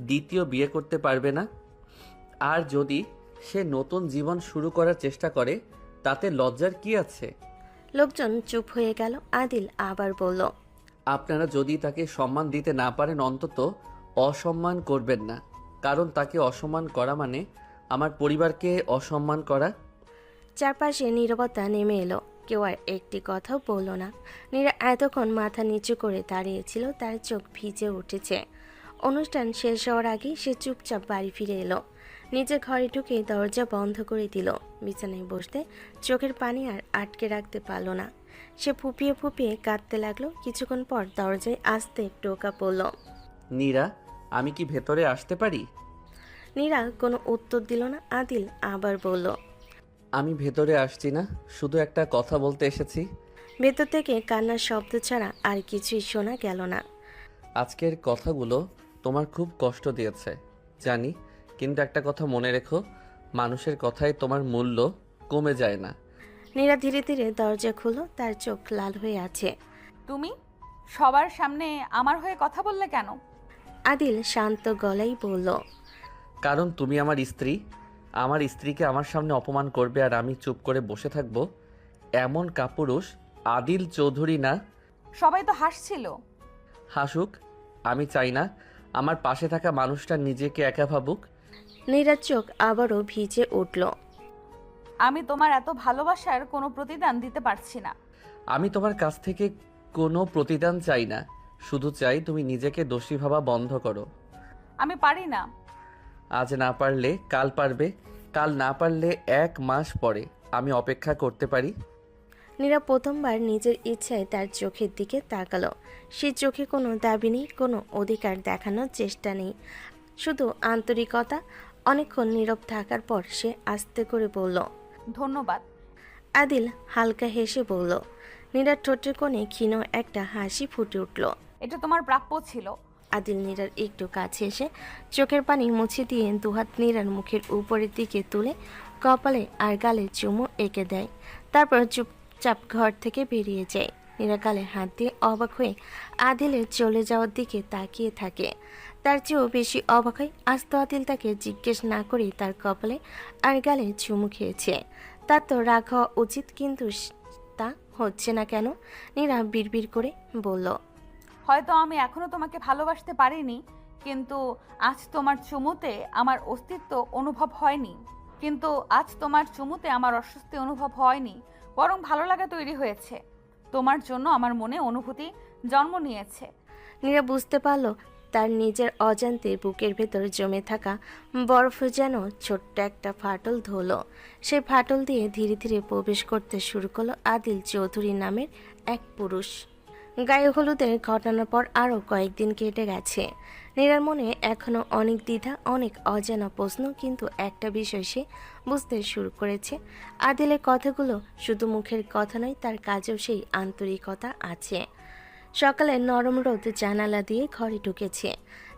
দ্বিতীয় বিয়ে করতে পারবে না? আর যদি সে নতুন জীবন শুরু করার চেষ্টা করে তাতে লজ্জার কি আছে?
লোকজন চুপ হয়ে গেল। আদিল আবার বলল,
আপনারা যদি তাকে সম্মান দিতে না পারেন অন্তত অসম্মান করবেন না, কারণ তাকে অসম্মান করা মানে আমার পরিবারকে অসম্মান করা।
চারপাশে নীরবতা নেমে এলো। কেউ আর একটি কথাও বলল না। নীরা এতক্ষণ মাথা নিচু করে দাঁড়িয়েছিল, তার চোখ ভিজে উঠেছে। অনুষ্ঠান শেষ হওয়ার আগেই সে চুপচাপ বাড়ি ফিরে এলো। নিজের ঘরে ঢুকে দরজা বন্ধ করে দিল। বিছানায় বসতে চোখের পানি আর আটকে রাখতে পারল না। সে ফুপিয়ে ফুপিয়ে কাঁদতে লাগলো। কিছুক্ষণ পর দরজায় আস্তে টোকা পড়ল।
নীরা, আমি কি ভেতরে আসতে পারি?
নীরা কোনো উত্তর দিল না। আদিল আবার বলল,
আমি ভেতরে আসছি না, শুধু একটা কথা বলতে এসেছি।
ভেতর থেকে কান্নার শব্দ ছাড়া আর কিছুই শোনা গেল না।
আজকের কথাগুলো তোমার খুব কষ্ট দিয়েছে জানি, কিন্তু একটা কথা মনে রেখো, মানুষের কথায় তোমার মূল্য কমে যায় না।
নীরা ধীরে ধীরে দরজা খুলল। তার চোখ লাল হয়ে আছে।
তুমি সবার সামনে আমার হয়ে কথা বললে কেন?
আদিল শান্ত গলায় বলল,
কারণ তুমি আমার স্ত্রী। আমার স্ত্রীকে আমার সামনে অপমান করবে আর আমি চুপ করে বসে থাকবো, এমন কাপুরুষ আদিল চৌধুরী না।
সবাই তো হাসছিল।
হাসুক, আমি চাই না আমার পাশে থাকা মানুষটা নিজেকে একা ভাবুক।
নীরার চোখ আবারও ভিজে উঠল।
আমি তোমার এত ভালোবাসার কোনো প্রতিদান দিতে পারছি না।
আমি তোমার কাছ থেকে কোনো প্রতিদান চাই না, শুধু চাই তুমি নিজেকে দোষী ভাবা বন্ধ করো।
আমি পারি না।
আজ না পারলে কাল পারবে, কাল না পারলে 1 মাস পরে। আমি অপেক্ষা করতে পারি।
নীরা প্রথমবার নিজের ইচ্ছায় তার চোখের দিকে তাকালো। সে চোখে কোনো দাবি নেই, কোনো অধিকার দেখানোর চেষ্টা নেই, শুধু আন্তরিকতা। অনেকক্ষণ নীরব থাকার পর সে আস্তে করে বলল,
ধন্যবাদ।
আদিল হালকা হেসে বলল। নীরার ঠোঁটের কোণে ক্ষীণ একটা হাসি ফুটে উঠল।
এটা তোমার প্রাপ্য ছিল।
আদিল নীরার একটু কাছে এসে চোখের পানি মুছে দিয়ে দুহাত নীরার মুখের উপরের দিকে তুলে কপালে আর গালে চুমু এঁকে দেয়। তারপর চুপচাপ ঘর থেকে বেরিয়ে যায়। নীরা গালে হাত দিয়ে অবাক হয়ে আদিলের চলে যাওয়ার দিকে তাকিয়ে থাকে। তার চেয়েও বেশি অবাক হয় আস্ত আদিল তাকে জিজ্ঞেস না করেই তার কপালে আর গালে চুমু খেয়েছে। তার তো রাগ হওয়া উচিত, কিন্তু তা হচ্ছে না কেন? নীরা বিড়বিড় করে বলল,
হয়তো আমি এখনো তোমাকে ভালোবাসতে পারিনি, কিন্তু আজ তোমার চুমুতে আমার অস্তিত্ব অনুভব হয়নি। কিন্তু আজ তোমার চুমুতে আমার অস্বস্তি অনুভব হয়নি, বরং ভালো লাগা তৈরি হয়েছে। তোমার জন্য আমার মনে অনুভূতি জন্ম নিয়েছে।
নীরা বুঝতে পারল তার নিজের অজান্তে বুকের ভেতর জমে থাকা বরফ যেন ছোট্ট একটা ফাটল ধরল। সেই ফাটল দিয়ে ধীরে ধীরে প্রবেশ করতে শুরু করলো আদিল চৌধুরী নামের এক পুরুষ। গায়ে হলুদের ঘটনার পর আরও কয়েকদিন কেটে গেছে। নীরার মনে এখনও অনেক দ্বিধা, অনেক অজানা প্রশ্ন, কিন্তু একটা বিষয় সে বুঝতে শুরু করেছে। আদিলের কথাগুলো শুধু মুখের কথা নয়, তার কাজেও সেই আন্তরিকতা আছে। সকালে নরম রোদ জানালা দিয়ে ঘরে ঢুকেছে।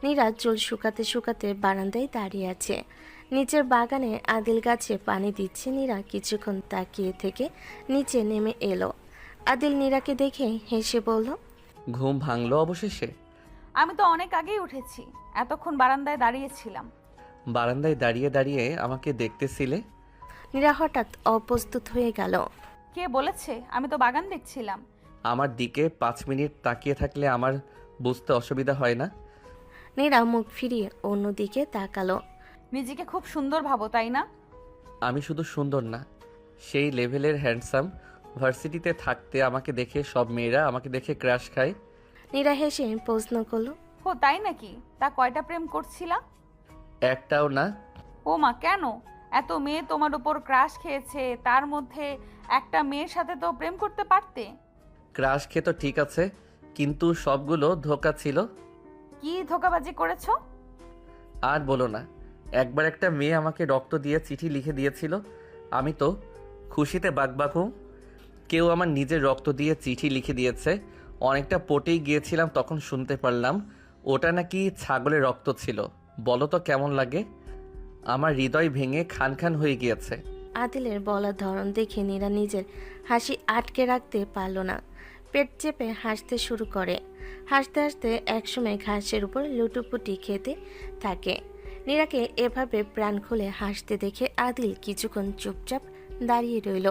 নীরা চুল শুকাতে শুকাতে বারান্দায় দাঁড়িয়ে আছে। নিচের বাগানে আদিল গাছে পানি দিচ্ছে। নীরা কিছুক্ষণ তাকিয়ে থেকে নিচে নেমে এলো। আদিল নীরাকে দেখে হেসে বলল,
ঘুম ভাঙলো অবশেষে?
আমি তো অনেক আগেই উঠেছি, এতক্ষণ বারান্দায় দাঁড়িয়েছিলাম।
বারান্দায় দাঁড়িয়ে দাঁড়িয়ে আমাকে দেখতেছিলে?
নীরা হঠাৎ অপ্রস্তুত হয়ে গেল।
কে বলেছে? আমি তো বাগান দেখছিলাম।
আমার দিকে 5 মিনিট তাকিয়ে থাকলে আমার বুঝতে অসুবিধা হয় না?
নীরা মুখ ফিরিয়ে অন্যদিকে তাকালো।
নিজেকে খুব সুন্দর ভাবো, তাই না?
আমি শুধু সুন্দর না, সেই লেভেলের হ্যান্ডসাম। ভার্সিটিতে থাকতে আমাকে দেখে সব মেয়েরা আমাকে দেখে ক্রাশ খায়।
নীরা হেসে প্রশ্ন করলো,
ও তাই নাকি? তা কয়টা প্রেম করছিলা?
একটাও না।
ও মা, কেন? এত মেয়ে তোমার উপর ক্রাশ খেয়েছে, তার মধ্যে একটা মেয়ের সাথে তো প্রেম করতে পারতে।
ক্রাশ খেয়ে তো ঠিক আছে, কিন্তু সবগুলো ধোঁকা ছিল।
কি ধোঁকাবাজি করেছো?
আর বলো না, একবার একটা মেয়ে আমাকে রক্ত দিয়ে চিঠি লিখে দিয়েছিল। আমি তো খুশিতে বাকবাকুম। কেউ আমার নিজের রক্ত দিয়ে চিঠি লিখে দিয়েছে। অনেকটা পটেই গিয়েছিলাম, তখন শুনতে পারলাম ওটা নাকি ছাগলের রক্ত ছিল। বলো তো কেমন লাগে? আমার হৃদয় ভেঙে খান খান হয়ে গিয়েছে।
আদিলের বলার ধরন দেখে নীরা নিজের হাসি আটকে রাখতে পারল না। পেট চেপে হাসতে শুরু করে। হাসতে হাসতে একসময় ঘাসের উপর লুটোপুটি খেতে থাকে। নীরাকে এভাবে প্রাণ খুলে হাসতে দেখে আদিল কিছুক্ষণ চুপচাপ দাঁড়িয়ে রইল।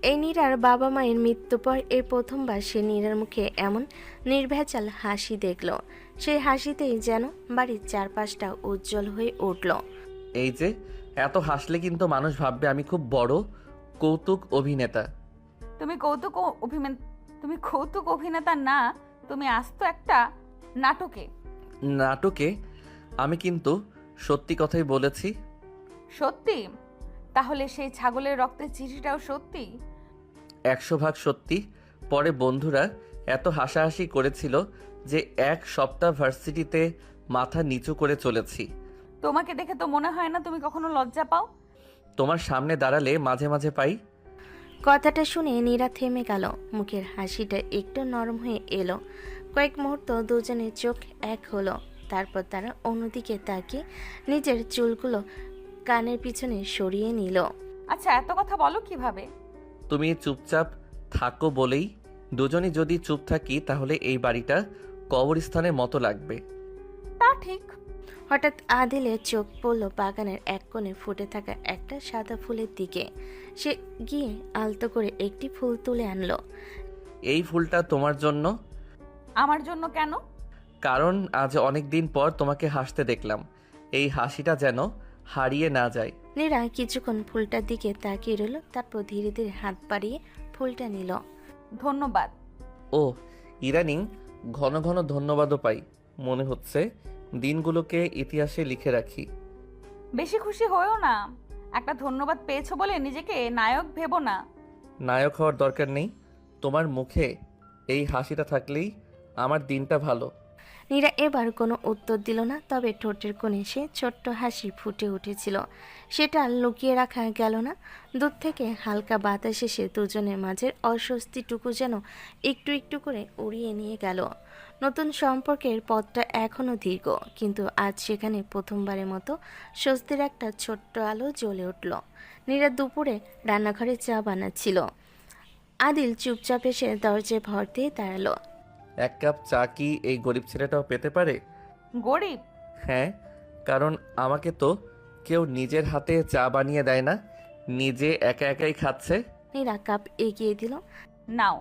এই নীরার বাবা মায়ের মৃত্যুর পর এই প্রথমবার সে নীরার মুখে এমন নির্ভেজাল হাসি দেখল। সেই হাসিতেই যেন বাড়ির চারপাশটা উজ্জ্বল হয়ে উঠল।
এই যে এত হাসলে কিন্তু মানুষ ভাববে আমি খুব বড় কৌতুক অভিনেতা।
তুমি কৌতুক অভিনেতা না, তুমি আস্ত একটা নাটকে।
নাটকে? আমি কিন্তু সত্যি কথাই বলেছি।
সত্যি? তাহলে সেই ছাগলের রক্তের চিঠিটাও সত্যি?
100 ভাগ সত্যি। পরে বন্ধুরা এত হাসাহাসি করেছিল যে এক সপ্তাহ ভার্সিটিতে মাথা নিচু করে চলেছি।
তোমাকে দেখে তো মনে হয় না তুমি কখনো লজ্জা পাও।
তোমার সামনে দাঁড়ালে মাঝে মাঝে পাই।
কথাটা শুনে নীরা থেমে গেল, মুখের হাসিটা একটু নরম হয়ে এলো। কয়েক মুহূর্ত দুজনের চোখ এক হলো, তারপর তারা অন্যদিকে তাকিয়ে নিজের চুলগুলো কানের পিছনে সরিয়ে নিল।
আচ্ছা, এত কথা বলো কিভাবে?
তুমি চুপচাপ থাকো বলেই। দুজনই যদি চুপ থাকি তাহলে এই বাড়িটা কবরস্থানের মতো লাগবে।
তা ঠিক।
হঠাৎ আদিলের চোখ পড়ল বাগানের এক কোণে ফুটে থাকা একটা সাদা ফুলের দিকে। সে গিয়ে আলতো করে একটি ফুল তুলে আনলো।
এই ফুলটা তোমার জন্য।
আমার জন্য কেন?
কারণ আজ অনেক দিন পর তোমাকে হাসতে দেখলাম। এই হাসিটা যেন হারিয়ে না যায়।
নীরা কিছুক্ষণ ফুলটার দিকে তাকিয়ে রইল, তারপর ধীরে ধীরে হাত বাড়িয়ে ফুলটা নিল।
ধন্যবাদ।
ও, ইদানিং ঘন ঘন ধন্যবাদও পাই। মনে হচ্ছে দিনগুলোকে ইতিহাসে লিখে রাখি।
বেশি খুশি হয়েও না। একটা ধন্যবাদ পেয়েছো বলে নিজেকে নায়ক ভেবো না।
নায়ক হওয়ার দরকার নেই। তোমার মুখে এই হাসিটা থাকলেই আমার দিনটা ভালো।
নীরা এবার কোনো উত্তর দিল না, তবে ঠোঁটের কোণে সে ছোট্ট হাসি ফুটে উঠেছিল। সেটা লুকিয়ে রাখা গেল না। দূর থেকে হালকা বাতাস এসে দুজনের মাঝের অস্বস্তিটুকু যেন একটু একটু করে উড়িয়ে নিয়ে গেল। নতুন সম্পর্কের পথটা এখনও দীর্ঘ, কিন্তু আজ সেখানে প্রথমবারের মতো স্বস্তির একটা ছোট্ট আলো জ্বলে উঠল। নীরা দুপুরে রান্নাঘরে চা বানাচ্ছিল। আদিল চুপচাপ এসে দরজায় ভর দিয়ে দাঁড়ালো।
1 কাপ চা কি এই গরিব ছেলেটাও পেতে পারে?
গরিব?
হ্যাঁ, কারণ আমাকে তো কেউ নিজের হাতে চা বানিয়ে দেয় না, নিজে একা একাই খাচ্ছে।
নীরা কাপ এগিয়ে দিল।
নাও।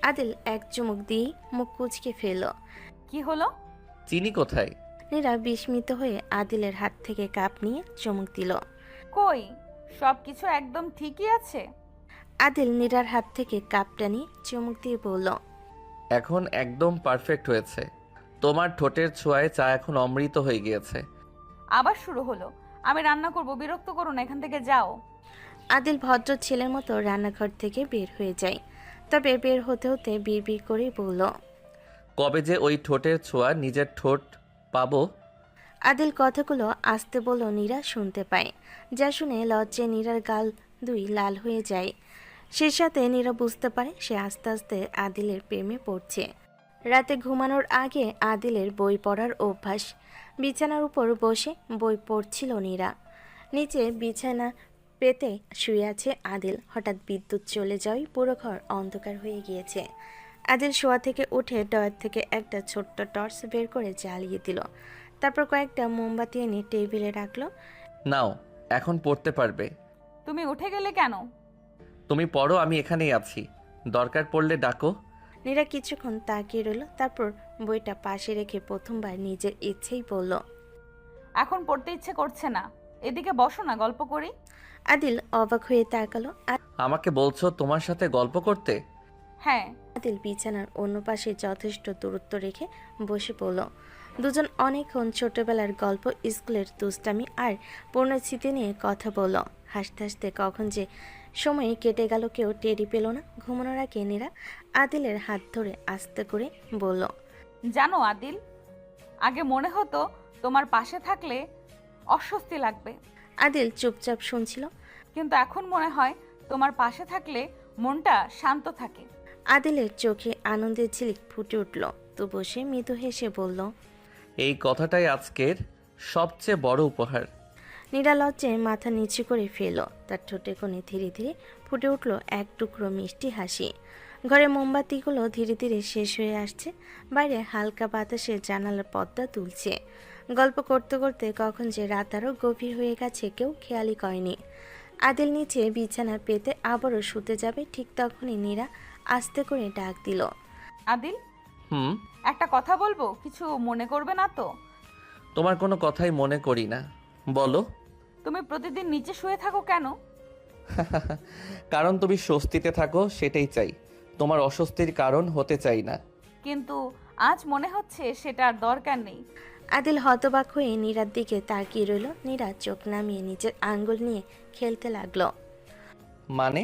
আদিল এক চুমুক দিয়ে মুখ কুঁচকে ফেলল।
কি হলো?
চিনি কোথায়?
নীরা বিস্মিত হয়ে আদিলের হাত থেকে কাপ নিয়ে চুমুক দিল।
কই, সব কিছু একদম ঠিকই আছে।
আদিল নীরার হাত থেকে কাপটা নিয়ে চুমুক দিয়ে বলল,
এখন একদম পারফেক্ট হয়েছে। তোমার ঠোঁটের ছোঁয়ায় চা এখন অমৃত হয়ে গিয়েছে।
আবার শুরু হলো। আমি রান্না করব, বিরক্ত করো না, এখান থেকে যাও।
আদিল ভদ্র ছেলের মতো রান্নাঘর থেকে বের হয়ে যায়, তবে বের হতে হতে বিড়বিড় করে বলল,
কবে যে ওই ঠোঁটের ছোঁয়া নিজের ঠোঁট পাবো?
আদিল কথাগুলো আস্তে বলল, নীরা শুনতে পায়। যা শুনে লজ্জায় নীরার গাল দুই লাল হয়ে যায়। সে সাথে নীরা বুঝতে পারে সে আস্তে আস্তে আদিলের প্রেমে পড়ছে। রাতে ঘুমানোর আগে আদিলের বই পড়ার অভ্যাস। বিছানার উপর বসে বই পড়ছিল নীরা। নিচে বিছানা পেতে শুয়ে আছে আদিল। হঠাৎ বিদ্যুৎ চলে যাওয়ায় পুরো ঘর অন্ধকার হয়ে গিয়েছে। আদিল শোয়া থেকে উঠে ডয়ার থেকে একটা ছোট্ট টর্চ বের করে জ্বালিয়ে দিল। তারপর কয়েকটা মোমবাতি এনে টেবিলে রাখলো।
নাও, এখন পড়তে পারবে।
তুমি উঠে গেলে কেন?
তুমি পড়ো, আমি এখানেই আছি, দরকার পড়লে ডাকো।
নীরা কিছুক্ষণ তাকিয়ে রইল, তারপর বইটা পাশে রেখে প্রথমবার নিজের ইচ্ছেই বলল,
এখন পড়তে ইচ্ছে করছে না, এদিকে বসো না, গল্প করি।
আদিল অবাক হয়ে তাকালো।
আমাকে বলছো তোমার সাথে গল্প করতে?
হ্যাঁ।
আদিল বিছানার অন্য পাশে যথেষ্ট দূরত্ব রেখে বসে পড়ল। দুজন অনেকক্ষণ ছোটবেলার গল্প, স্কুলের দুষ্টামি আর পূর্ণস্মৃতি নিয়ে কথা বলল। হাসতে হাসতে কখন যে সময় কেটে গেল কেউ টেরি পেল না। ঘুমানোর আগে নীরা আদিলের হাত ধরে আস্তে করে বলল,
জানো আদিল, আগে মনে হতো তোমার পাশে থাকলে অস্বস্তি লাগবে।
আদিল চুপচাপ শুনছিল,
কিন্তু এখন মনে হয় তোমার পাশে থাকলে মনটা শান্ত থাকে।
আদিলের চোখে আনন্দের ঝিলিক ফুটে উঠল, তবু সে মৃদু হেসে বলল,
এই কথাটাই আজকের সবচেয়ে বড় উপহার।
নীরা লজ্জায় মাথা নিচু করে ফেলল। তার ঠোঁটে কোণে ধীরে ধীরে ফুটে উঠল এক টুকরো মিষ্টি হাসি। ঘরে মোমবাতিগুলো ধীরে ধীরে শেষ হয়ে আসছে। বাইরে হালকা বাতাসে জানালার পর্দা তুলছে। গল্প করতে করতে কখন যে রাত আরও গভীর হয়ে গেছে কেউ খেয়ালই করেনি। আদিল নিচে বিছানা পেতে আবারও শুতে যাবে, ঠিক তখনই নীরা আস্তে করে ডাক দিল,
আদিল,
হুম?
একটা কথা বলবো, কিছু মনে করবে না তো?
তোমার কোনো কথাই মনে করি না, বলো।
তুমি প্রতিদিন নিচে শুয়ে থাকো কেন?
কারণ তুমি স্বস্তিতে থাকো, সেটাই চাই। তোমার অস্বস্তির কারণ হতে চাই না।
কিন্তু আজ মনে হচ্ছে সেটার দরকার নেই।
আদিল হতবাক হয়ে নীরার দিকে তাকিয়ে রইল। নীরা চোখ নামিয়ে নিজের আঙ্গুল নিয়ে খেলতে লাগলো।
মানে?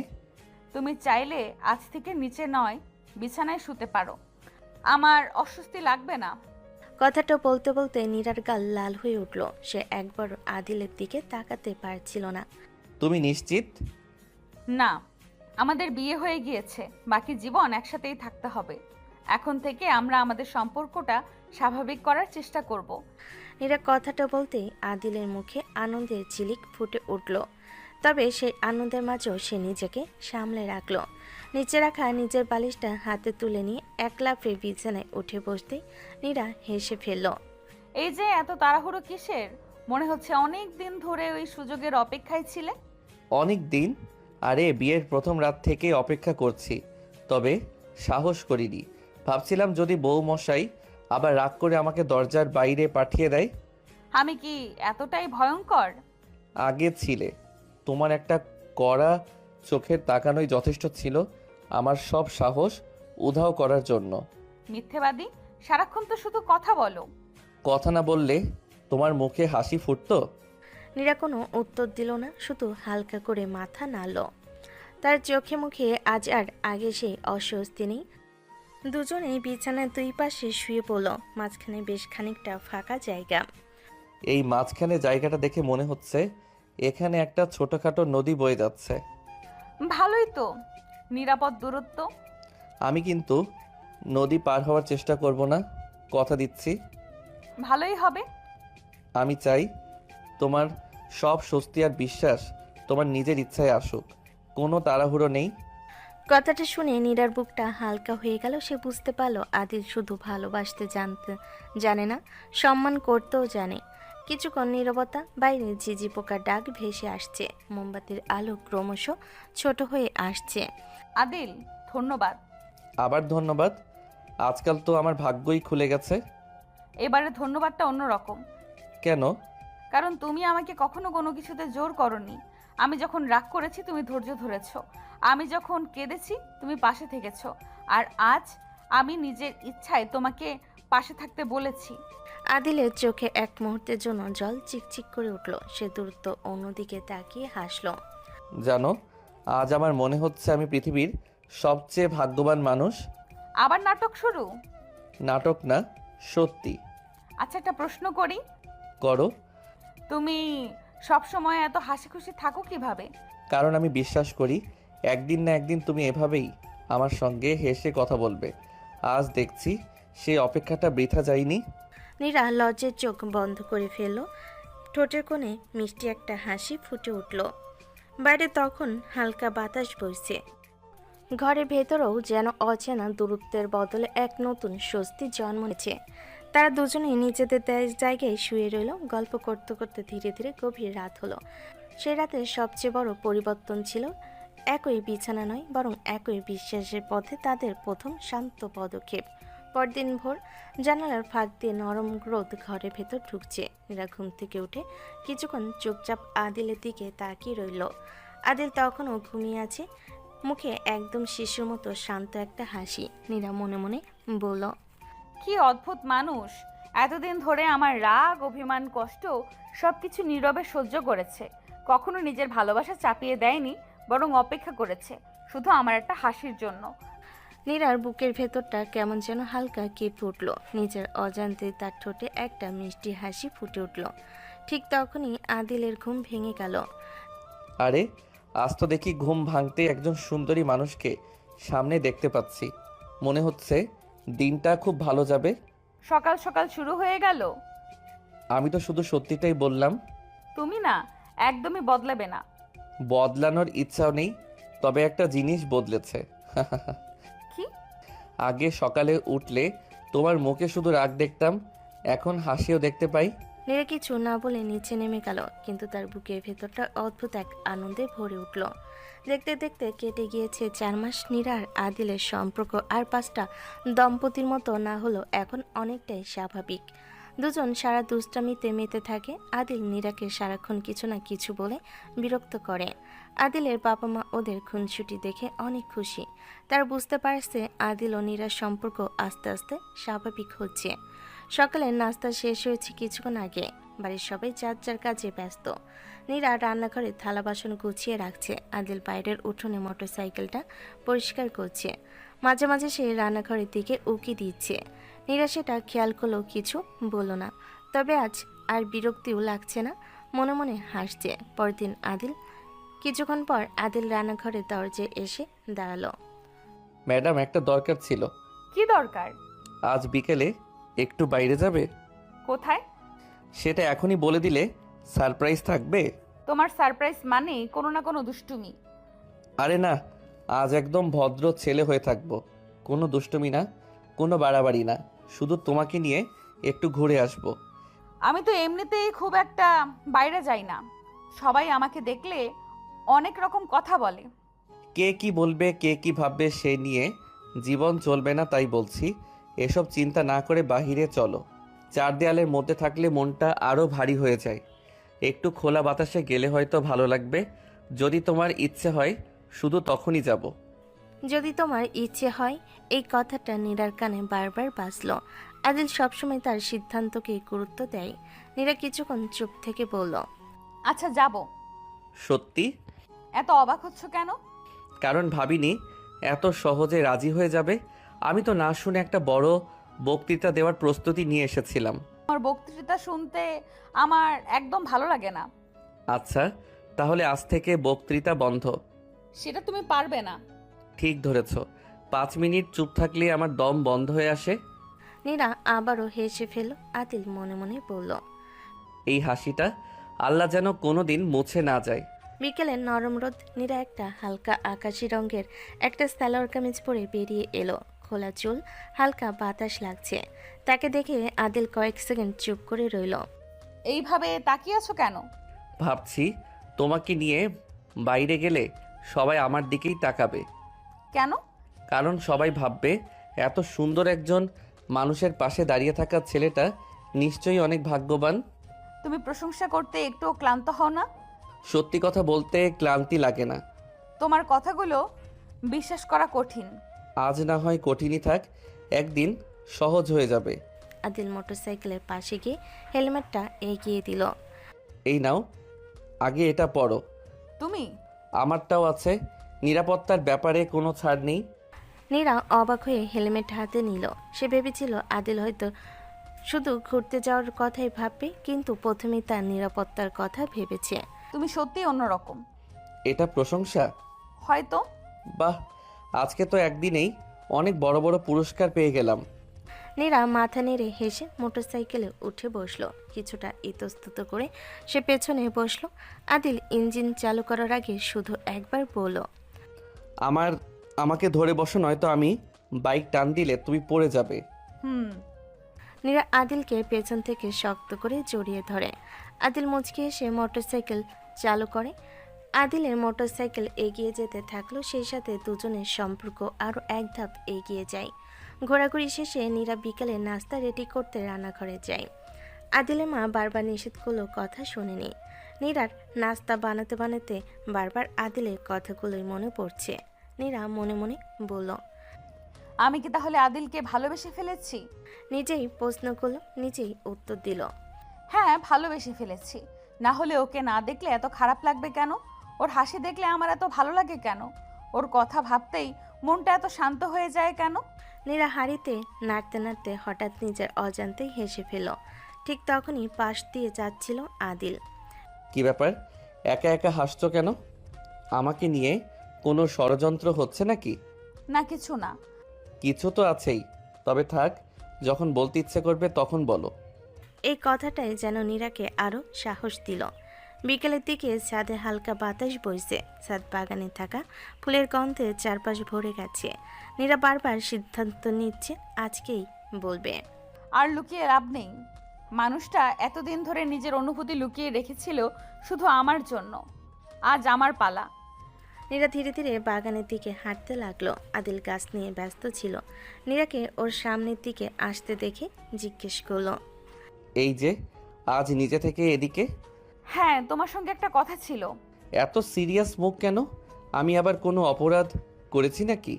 তুমি চাইলে আজ থেকে নিচে নয় বিছানায় শুতে পারো, আমার অস্বস্তি লাগবে না।
কথাটা বলতে বলতে নীরার গাল লাল হয়ে উঠল। সে একবার আদিলের দিকে তাকাতে পারছিল না।
তুমি নিশ্চিত?
না, আমাদের বিয়ে হয়ে গিয়েছে, বাকি জীবন একসাথেই থাকতে হবে। এখন থেকে আমরা আমাদের সম্পর্কটা স্বাভাবিক করার চেষ্টা করব।
নীরা কথাটা বলতেই আদিলের মুখে আনন্দের ঝিলিক ফুটে উঠল। তবে সেই আনন্দের মাঝেও সে নিজেকে সামলে রাখল। নিচে রাখা নিজের বালিশটা হাতে তুলে নিয়ে এক লাফে বিছানায় উঠে বসতেই নীরা হেসে ফেলল।
এই যে এত তাড়াহুড়ো কিসের? মনে হচ্ছে অনেক দিন ধরে ওই সুযোগের অপেক্ষায় ছিলে।
অনেক দিন? আরে বিয়ের প্রথম রাত থেকে অপেক্ষা করছি, তবে সাহস করিনি। ভাবছিলাম যদি বউ মশাই আবার রাগ করে আমাকে দরজার বাইরে পাঠিয়ে দেয়।
আমি কি এতটাই ভয়ঙ্কর?
আগে ছিলে। তোমার একটা কড়া চোখের তাকানোই যথেষ্ট ছিল আমার সব সাহস উধাও করার জন্য।
মিথ্যেবাদী, সারাক্ষণ তো শুধু কথা বলো।
কথা না বললে তোমার মুখে হাসি ফুটতো?
নীরা কোনো উত্তর দিল না, শুধু হালকা করে মাথা নাড়ল। তার চোখে মুখে আজ আর আগে সেই অস্বস্তি নেই। দুজনেই বিছানার দুই পাশে শুয়ে পড়ল। মাঝখানে বেশ খানিকটা ফাঁকা জায়গা।
এই মাঝখানে জায়গাটা দেখে মনে হচ্ছে এখানে একটা ছোটখাটো নদী বয়ে যাচ্ছে।
ভালোই তো, নিরাপদ দূরত্ব।
আমি কিন্তু নদী পার হওয়ার চেষ্টা করব না, কথা দিচ্ছি।
ভালোই হবে।
আমি চাই তোমার সব স্বস্তি আর বিশ্বাস তোমার নিজের ইচ্ছায় আসুক, কোনো তাড়াহুড়ো নেই।
কথাটা শুনে নীরার বুকটা হালকা হয়ে গেল। সে বুঝতে পারল আদিল শুধু ভালোবাসতে জানে না, সম্মান করতেও জানে। কিছুক্ষণ নীরবতা, বাইরে ঝিঝি পোকার ডাক ভেসে আসছে। মোমবাতির আলো ক্রমশ ছোট হয়ে আসছে।
আদিল, ধন্যবাদ।
আবার ধন্যবাদ? আজকাল তো আমার ভাগ্যই খুলে গেছে।
এবারে ধন্যবাদটা অন্যরকম।
কেন?
কারণ তুমি আমাকে কখনো কোনো কিছুতে জোর করনি। আমি যখন রাগ করেছি তুমি ধৈর্য ধরেছো, আমি যখন কেঁদেছি তুমি পাশে থেকেছো, আর আজ আমি নিজের ইচ্ছায় তোমাকে পাশে থাকতে বলেছি।
আদিলের চোখে এক মুহূর্তের জন্য জল চিকচিক করে উঠল। সে দ্রুত অন্যদিকে তাকিয়ে হাসল।
জানো, আজ আমার মনে হচ্ছে আমি পৃথিবীর সবচেয়ে ভাগ্যবান মানুষ।
আবার নাটক শুরু?
নাটক না, সত্যি।
আচ্ছা, একটা প্রশ্ন করি।
করো।
তুমি সব সময় এত হাসি খুশি থাকো কিভাবে?
কারণ আমি বিশ্বাস করি একদিন না একদিন তুমি এভাবেই আমার সঙ্গে হেসে কথা বলবে। আজ দেখছি সেই অপেক্ষাটা বৃথা যায়নি।
নীরা লজ্জের চোখ বন্ধ করে ফেলল। ঠোঁটের কোণে মিষ্টি একটা হাসি ফুটে উঠল। বাইরে তখন হালকা বাতাস বইছে। ঘরের ভেতরেও যেন অচেনা দূরত্বের বদলে এক নতুন স্বস্তি জন্ম নিয়েছে। তারা দুজনেই নিজেদের জায়গায় শুয়ে রইল। গল্প করতে করতে ধীরে ধীরে গভীর রাত হলো। সেই রাতের সবচেয়ে বড় পরিবর্তন ছিল একই বিছানা নয়, বরং একই বিশ্বাসের পথে তাদের প্রথম শান্ত পদক্ষেপ। পরদিন ভোর, জানালার ফাঁক দিয়ে নরম রোদ ঘরের ভেতর ঢুকছে। নীরা ঘুম থেকে উঠে কিছুক্ষণ চুপচাপ আদিলের দিকে তাকিয়ে রইল। আদিল তখনও ঘুমিয়ে আছে, মুখে একদম শিশুর মতো শান্ত একটা হাসি। নীরা মনে মনে বলল,
কি অদ্ভুত মানুষ! এতদিন ধরে আমার রাগ, অভিমান, কষ্ট সবকিছু নীরবে সহ্য করেছে। কখনো নিজের ভালোবাসা চাপিয়ে দেয়নি, বরং অপেক্ষা করেছে শুধু আমার একটা হাসির জন্য।
নীরার বুকের ভেতরটা কেমন যেন হালকা কেঁপে উঠল। নিজের অজান্তে তার ঠোঁটে একটা মিষ্টি হাসি ফুটে উঠল। ঠিক তখনই আদিলের ঘুম ভেঙে গেল।
আরে আজ তো দেখি ঘুম ভাঙতে একজন সুন্দরী মানুষকে সামনে দেখতে পাচ্ছি। মনে হচ্ছে দিনটা খুব ভালো যাবে।
সকাল সকাল শুরু হয়ে গেল।
আমি তো শুধু সত্যিটাই বললাম।
তুমি না, একদমই বদলাবে না।
বদলানোর ইচ্ছাও নেই, তবে একটা জিনিস বদলেছে।
কি?
আগে সকালে উঠলে তোমার মুখে শুধু রাগ দেখতাম, এখন হাসিও দেখতে পাই।
নীরা কিছু না বলে নিচে নেমে গেল, কিন্তু তার বুকের ভেতরটা অদ্ভুত এক আনন্দে ভরে উঠল। দেখতে দেখতে কেটে গিয়েছে 4 মাস। নীরা আর আদিলের সম্পর্ক আর 5টা দম্পতির মতো না হলো এখন অনেকটাই স্বাভাবিক। দুজন সারা দুষ্টামিতে মেতে থাকে। আদিল নীরাকে সারাক্ষণ কিছু না কিছু বলে বিরক্ত করে। আদিলের বাবা মা ওদের খুনসুটি দেখে অনেক খুশি। তারা বুঝতে পারছে আদিল ও নীরার সম্পর্ক আস্তে আস্তে স্বাভাবিক হচ্ছে। সকালের নাস্তা শেষ হয়েছে কিছুক্ষণ আগে। বাড়ির সবাই যার যার কাজে ব্যস্ত। নীরা রান্নাঘরে থালা বাসন গুছিয়ে রাখছে। আদিল বাইরের উঠোনে মোটরসাইকেলটা পরিষ্কার করছে। মাঝে মাঝে সে রান্নাঘরের দিকে উকি দিচ্ছে। নীরা সেটা খেয়াল করলেও কিছু বলল না। তবে আজ আর বিরক্তিও লাগছে না, মনে মনে হাসছে। পরদিন আদিল কিছুক্ষণ পর আদিল রান্নাঘরের দরজায় এসে দাঁড়ালো।
ম্যাডাম, একটা দরকার ছিল।
কি দরকার?
আজ বিকেলে একটু বাইরে যাবে?
কোথায়?
সেটা এখনই বলে দিলে সারপ্রাইজ থাকবে।
তোমার সারপ্রাইজ মানে কোনো না কোনো দুষ্টুমি।
আরে না, আজ একদম ভদ্র ছেলে হয়ে থাকবো। কোনো দুষ্টুমি না, কোনো বাড়াবাড়ি না, শুধু তোমাকে নিয়ে একটু ঘুরে আসবো।
আমি তো এমনিতেই খুব একটা বাইরে যাই না। সবাই আমাকে দেখলে অনেক রকম কথা বলে।
কে কি বলবে, কে কি ভাববে সে নিয়ে জীবন চলবে না, তাই বলছি এসব চিন্তা না করে বাহিরে চলো। চার দেয়ালের মধ্যে থাকলে মনটা আরও ভারী হয়ে যায়। একটু খোলা বাতাসে গেলে হয়তো ভালো লাগবে। যদি তোমার ইচ্ছে হয় শুধু তখনই যাব।
যদি তোমার ইচ্ছে হয়, এই কথাটা নীরার কানে বারবার বাজলো। আদিল সবসময় তার সিদ্ধান্তকে গুরুত্ব দেয়। নীরা কিছুক্ষণ চুপ থেকে বলল,
আচ্ছা যাব।
সত্যি?
এত অবাক হচ্ছ কেন?
কারণ ভাবিনি এত সহজে রাজি হয়ে যাবে। আমি তো না শুনে একটা বড় বক্তৃতা দেওয়ার প্রস্তুতি নিয়ে এসেছিলাম।
আমার বক্তৃতা শুনতে আমার একদম ভালো লাগে না।
আচ্ছা, তাহলে আজ থেকে বক্তৃতা বন্ধ।
সেটা তুমি পারবে না।
ঠিক ধরেছ। 5 মিনিট চুপ থাকলে আমার দম বন্ধ হয়ে আসে।
নীরা আবারও হেসে ফেল। আদিল মনে মনে বলল,
এই হাসিটা আল্লাহ যেন কোনো দিন মুছে না যায়।
বিকেলে নরম রোদ। নীরা একটা হালকা আকাশি রঙের একটা সালোয়ার কামিজ পরে বেরিয়ে এলো। খোলা চুল, হালকা বাতাস লাগছে। তাকে দেখে আদিল কয়েক সেকেন্ড চুপ করে রইল।
এইভাবে তাকিয়ে আছো কেন?
ভাবছি তোমাকে নিয়ে বাইরে গেলে সবাই আমার দিকেই তাকাবে।
কেন?
কারণ সবাই ভাববে এত সুন্দর একজন মানুষের পাশে দাঁড়িয়ে থাকা ছেলেটা নিশ্চয়ই অনেক ভাগ্যবান।
তুমি প্রশংসা করতে একটুও ক্লান্ত হও না?
সত্যি কথা বলতে ক্লান্তি লাগে না।
তোমার কথাগুলো বিশ্বাস করা কঠিন।
আজ না হয় কঠিনই থাক, একদিন সহজ হয়ে যাবে।
আদিল মোটরসাইকেলের পাশে গিয়ে হেলমেটটা এগিয়ে দিল।
এই নাও, আগে এটা পরো।
তুমি?
আমারটাও আছে। নিরাপত্তার ব্যাপারে কোনো ছাড় নেই।
নীরা অবাক হয়ে হেলমেট হাতে নিল। সে ভেবেছিল আদিল হয়তো শুধু ঘুরতে যাওয়ার কথাই ভাববে, কিন্তু প্রথমেই তার নিরাপত্তার কথা ভেবেছে।
তুমি সত্যিই অন্যরকম।
এটা প্রশংসা?
হয়তো।
বাহ, আজকে তো একদিনেই অনেক বড় বড় পুরস্কার পেয়ে গেলাম।
নীরা মাথা নেড়ে হেসে মোটরসাইকেলে উঠে বসলো। কিছুটা ইতস্তত করে সে পেছনে বসলো। আদিল ইঞ্জিন চালু করার আগে শুধু একবার বলল,
আমাকে ধরে বসো, নয়তো আমি বাইক টান দিলে তুমি পড়ে যাবে।
হুম।
নীরা আদিলকে পেছন থেকে শক্ত করে জড়িয়ে ধরে। আদিল মুচকি এসে মোটরসাইকেল চালু করে। আদিলের মোটরসাইকেল এগিয়ে যেতে থাকলো, সেই সাথে দুজনের সম্পর্ক আরও এক ধাপ এগিয়ে যায়। ঘোরাঘুরি শেষে নীরা বিকালে নাস্তা রেডি করতে রান্নাঘরে যায়। আদিলের মা বারবার নিষেধ করলেও কথা শোনেনি। নীরার নাস্তা বানাতে বানাতে বারবার আদিলের কথাগুলোই মনে পড়ছে। নীরা মনে মনে বলল,
আমি কি তাহলে আদিলকে ভালোবেসে ফেলেছি?
নিজেই প্রশ্ন করলো, নিজেই উত্তর দিল।
হ্যাঁ, ভালোবেসে ফেলেছি। না হলে ওকে না দেখলে এত খারাপ লাগবে কেন? ওর হাসি দেখলে আমার এত ভালো লাগে কেন? ওর কথা ভাবতেই মনটা এত শান্ত হয়ে যায় কেন?
নীরা হাঁড়িতে নাড়তে নাড়তে হঠাৎ নিজের অজান্তেই হেসে ফেল। ঠিক তখনই পাশ দিয়ে যাচ্ছিল আদিল।
কি ব্যাপার, একা একা হাসছো কেন? আমাকে নিয়ে কোনো ষড়যন্ত্র হচ্ছে নাকি?
না, কিছু না।
কিছু তো আছেই, তবে থাক, যখন বলতে ইচ্ছে করবে তখন বলো।
এই কথাটাই যেন নীরাকে আরও সাহস দিল। বিকেলের দিকে ছাদে হালকা বাতাস বইছে। ছাদ বাগানে থাকা ফুলের গন্ধে চারপাশ ভরে গেছে। নীরা বারবার সিদ্ধান্ত নিচ্ছে আজকেই বলবে।
আর লুকিয়ে লাভ নেই। মানুষটা এতদিন ধরে নিজের অনুভূতি লুকিয়ে রেখেছিল শুধু আমার জন্য। আজ আমার পালা।
নীরা ধীরে ধীরে বাগানের দিকে হাঁটতে লাগলো। আদিল গাছ নিয়ে ব্যস্ত ছিল। নীরাকে ওর সামনের দিকে আসতে দেখে জিজ্ঞেস করলো,
এই যে আজ নিজে থেকে এদিকে?
হ্যাঁ, তোমার সঙ্গে একটা কথা ছিল।
এত সিরিয়াস মুখ কেন? আমি আবার কোনো অপরাধ করেছি নাকি?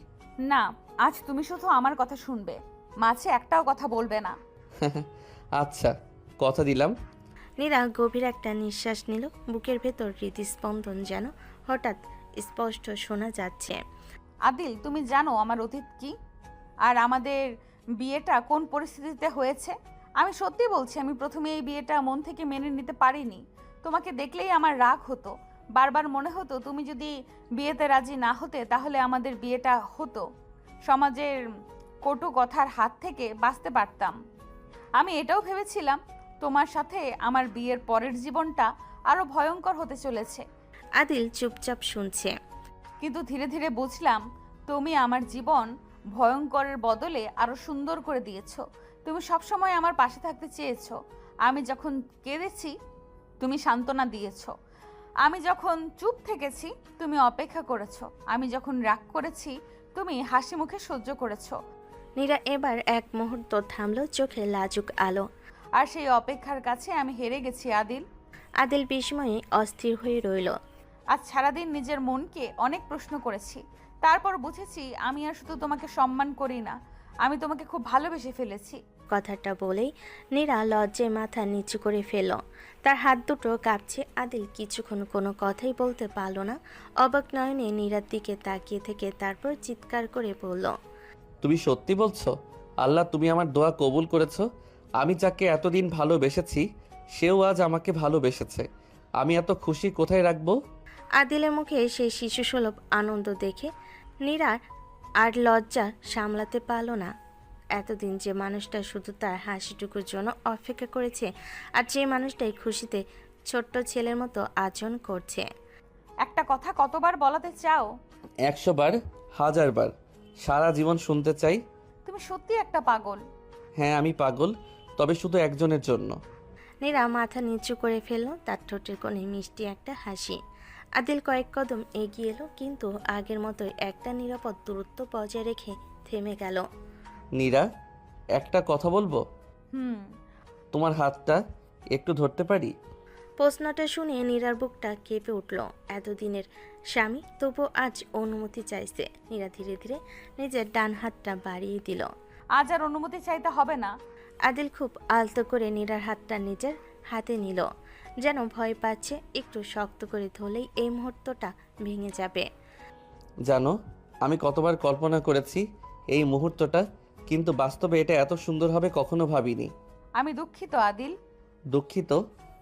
না, আজ তুমি শুধু আমার কথা শুনবে, মাঝে একটাও কথা বলবে না।
আচ্ছা, কথা দিলাম।
নীরা গভীর একটা নিঃশ্বাস নিল। বুকের ভেতর হৃদস্পন্দন যেন হঠাৎ স্পষ্ট শোনা যাচ্ছে।
আদিল, তুমি জানো আমার অতীত কি, আর আমাদের বিয়েটা কোন পরিস্থিতিতে হয়েছে? আমি সত্যি বলছি, আমি প্রথমে এই বিয়েটা মন থেকে মেনে নিতে পারিনি। তোমাকে দেখলেই আমার রাগ হতো। বারবার মনে হতো তুমি যদি বিয়েতে রাজি না হতে তাহলে আমাদের বিয়েটা হতো। সমাজের কটু কথার হাত থেকে বাঁচতে পারতাম। আমি এটাও ভেবেছিলাম তোমার সাথে আমার বিয়ের পরের জীবনটা আরো ভয়ঙ্কর হতে চলেছে।
আদিল চুপচাপ শুনছে।
কিন্তু ধীরে ধীরে বুঝলাম তুমি আমার জীবন ভয়ঙ্করের বদলে আরো সুন্দর করে দিয়েছো। তুমি সবসময় আমার পাশে থাকতে চেয়েছো। আমি যখন কেঁদেছি তুমি সান্ত্বনা দিয়েছো। আমি যখন চুপ থেকেছি তুমি অপেক্ষা করেছো। আমি যখন রাগ করেছি তুমি হাসি মুখে সহ্য করেছো।
নীরা এবার এক মুহূর্ত থামল, চোখে লাজুক আলো।
আর সেই অপেক্ষার কাছে আমি হেরে গেছি আদিল।
আদিল বিস্ময়ে অস্থির হয়ে রইল।
আজ সারাদিন নিজের মনকে অনেক প্রশ্ন করেছি। তারপর বুঝেছি আমি আর শুধু তোমাকে সম্মান করি না, আমি তোমাকে খুব ভালোবেসে ফেলেছি।
কথাটা বলেই নীরা লজ্জায় মাথা নিচু করে ফেল। তার হাত দুটো কাঁপছে। আদিল কিছুক্ষণ কোনো কথাই বলতে পারল না। অবাক নয়নে নীরার দিকে তাকিয়ে থেকে তারপর চিৎকার করে বলল,
তুমি সত্যি বলছো? আল্লাহ, তুমি আমার দোয়া কবুল করেছো। আমি যাকে এতদিন ভালোবেসেছি সেও আজ আমাকে ভালোবেসেছে। আমি এত খুশি কোথায় রাখবো?
আদিলের মুখে সেই শিশুসুলভ আনন্দ দেখে নীরার আর লজ্জা সামলাতে পারল না। এতদিন যে মানুষটা শুধু তার হাসিটুকুর জন্য অপেক্ষা করেছে, আর যে মানুষটাই খুশিতে ছোট্ট ছেলের মতো আচরণ করছে।
একটা কথা কতবার বলাতে চাও?
100 বার, 1000 বার, সারা জীবন শুনতে চাই।
তুমি সত্যি একটা পাগল।
হ্যাঁ, আমি পাগল, তবে শুধু একজনের জন্য।
নীরা মাথা নিচু করে ফেলল, তার ঠোঁটের কোণে মিষ্টি একটা হাসি। আদিল কয়েক কদম এগিয়ে এলো, কিন্তু আগের মতোই একটা নিরাপদ দূরত্ব বজায় রেখে থেমে গেল।
নীরা, একটা কথা বলবো? তোমার হাতটা একটু ধরতে পারি?
প্রশ্নটা শুনে নীরার বুকটা কেঁপে উঠল। এতদিনের স্বামী তবু আজ অনুমতি চাইছে। নীরা ধীরে ধীরে নিজের ডান হাতটা বাড়িয়ে দিল।
আজ আর অনুমতি চাইতে হবে না।
আদিল খুব আলতো করে নীরার হাতটা নিজের হাতে নিল, যেন ভয় পাচ্ছে একটু শক্ত করে ধরলেই এই মুহূর্তটা ভেঙে যাবে।
জানো, আমি কতবার কল্পনা করেছি এই মুহূর্তটা, কিন্তু বাস্তবে এটা এত সুন্দর হবে কখনো ভাবিনি।
আমি দুঃখিত আদিল।
দুঃখিত?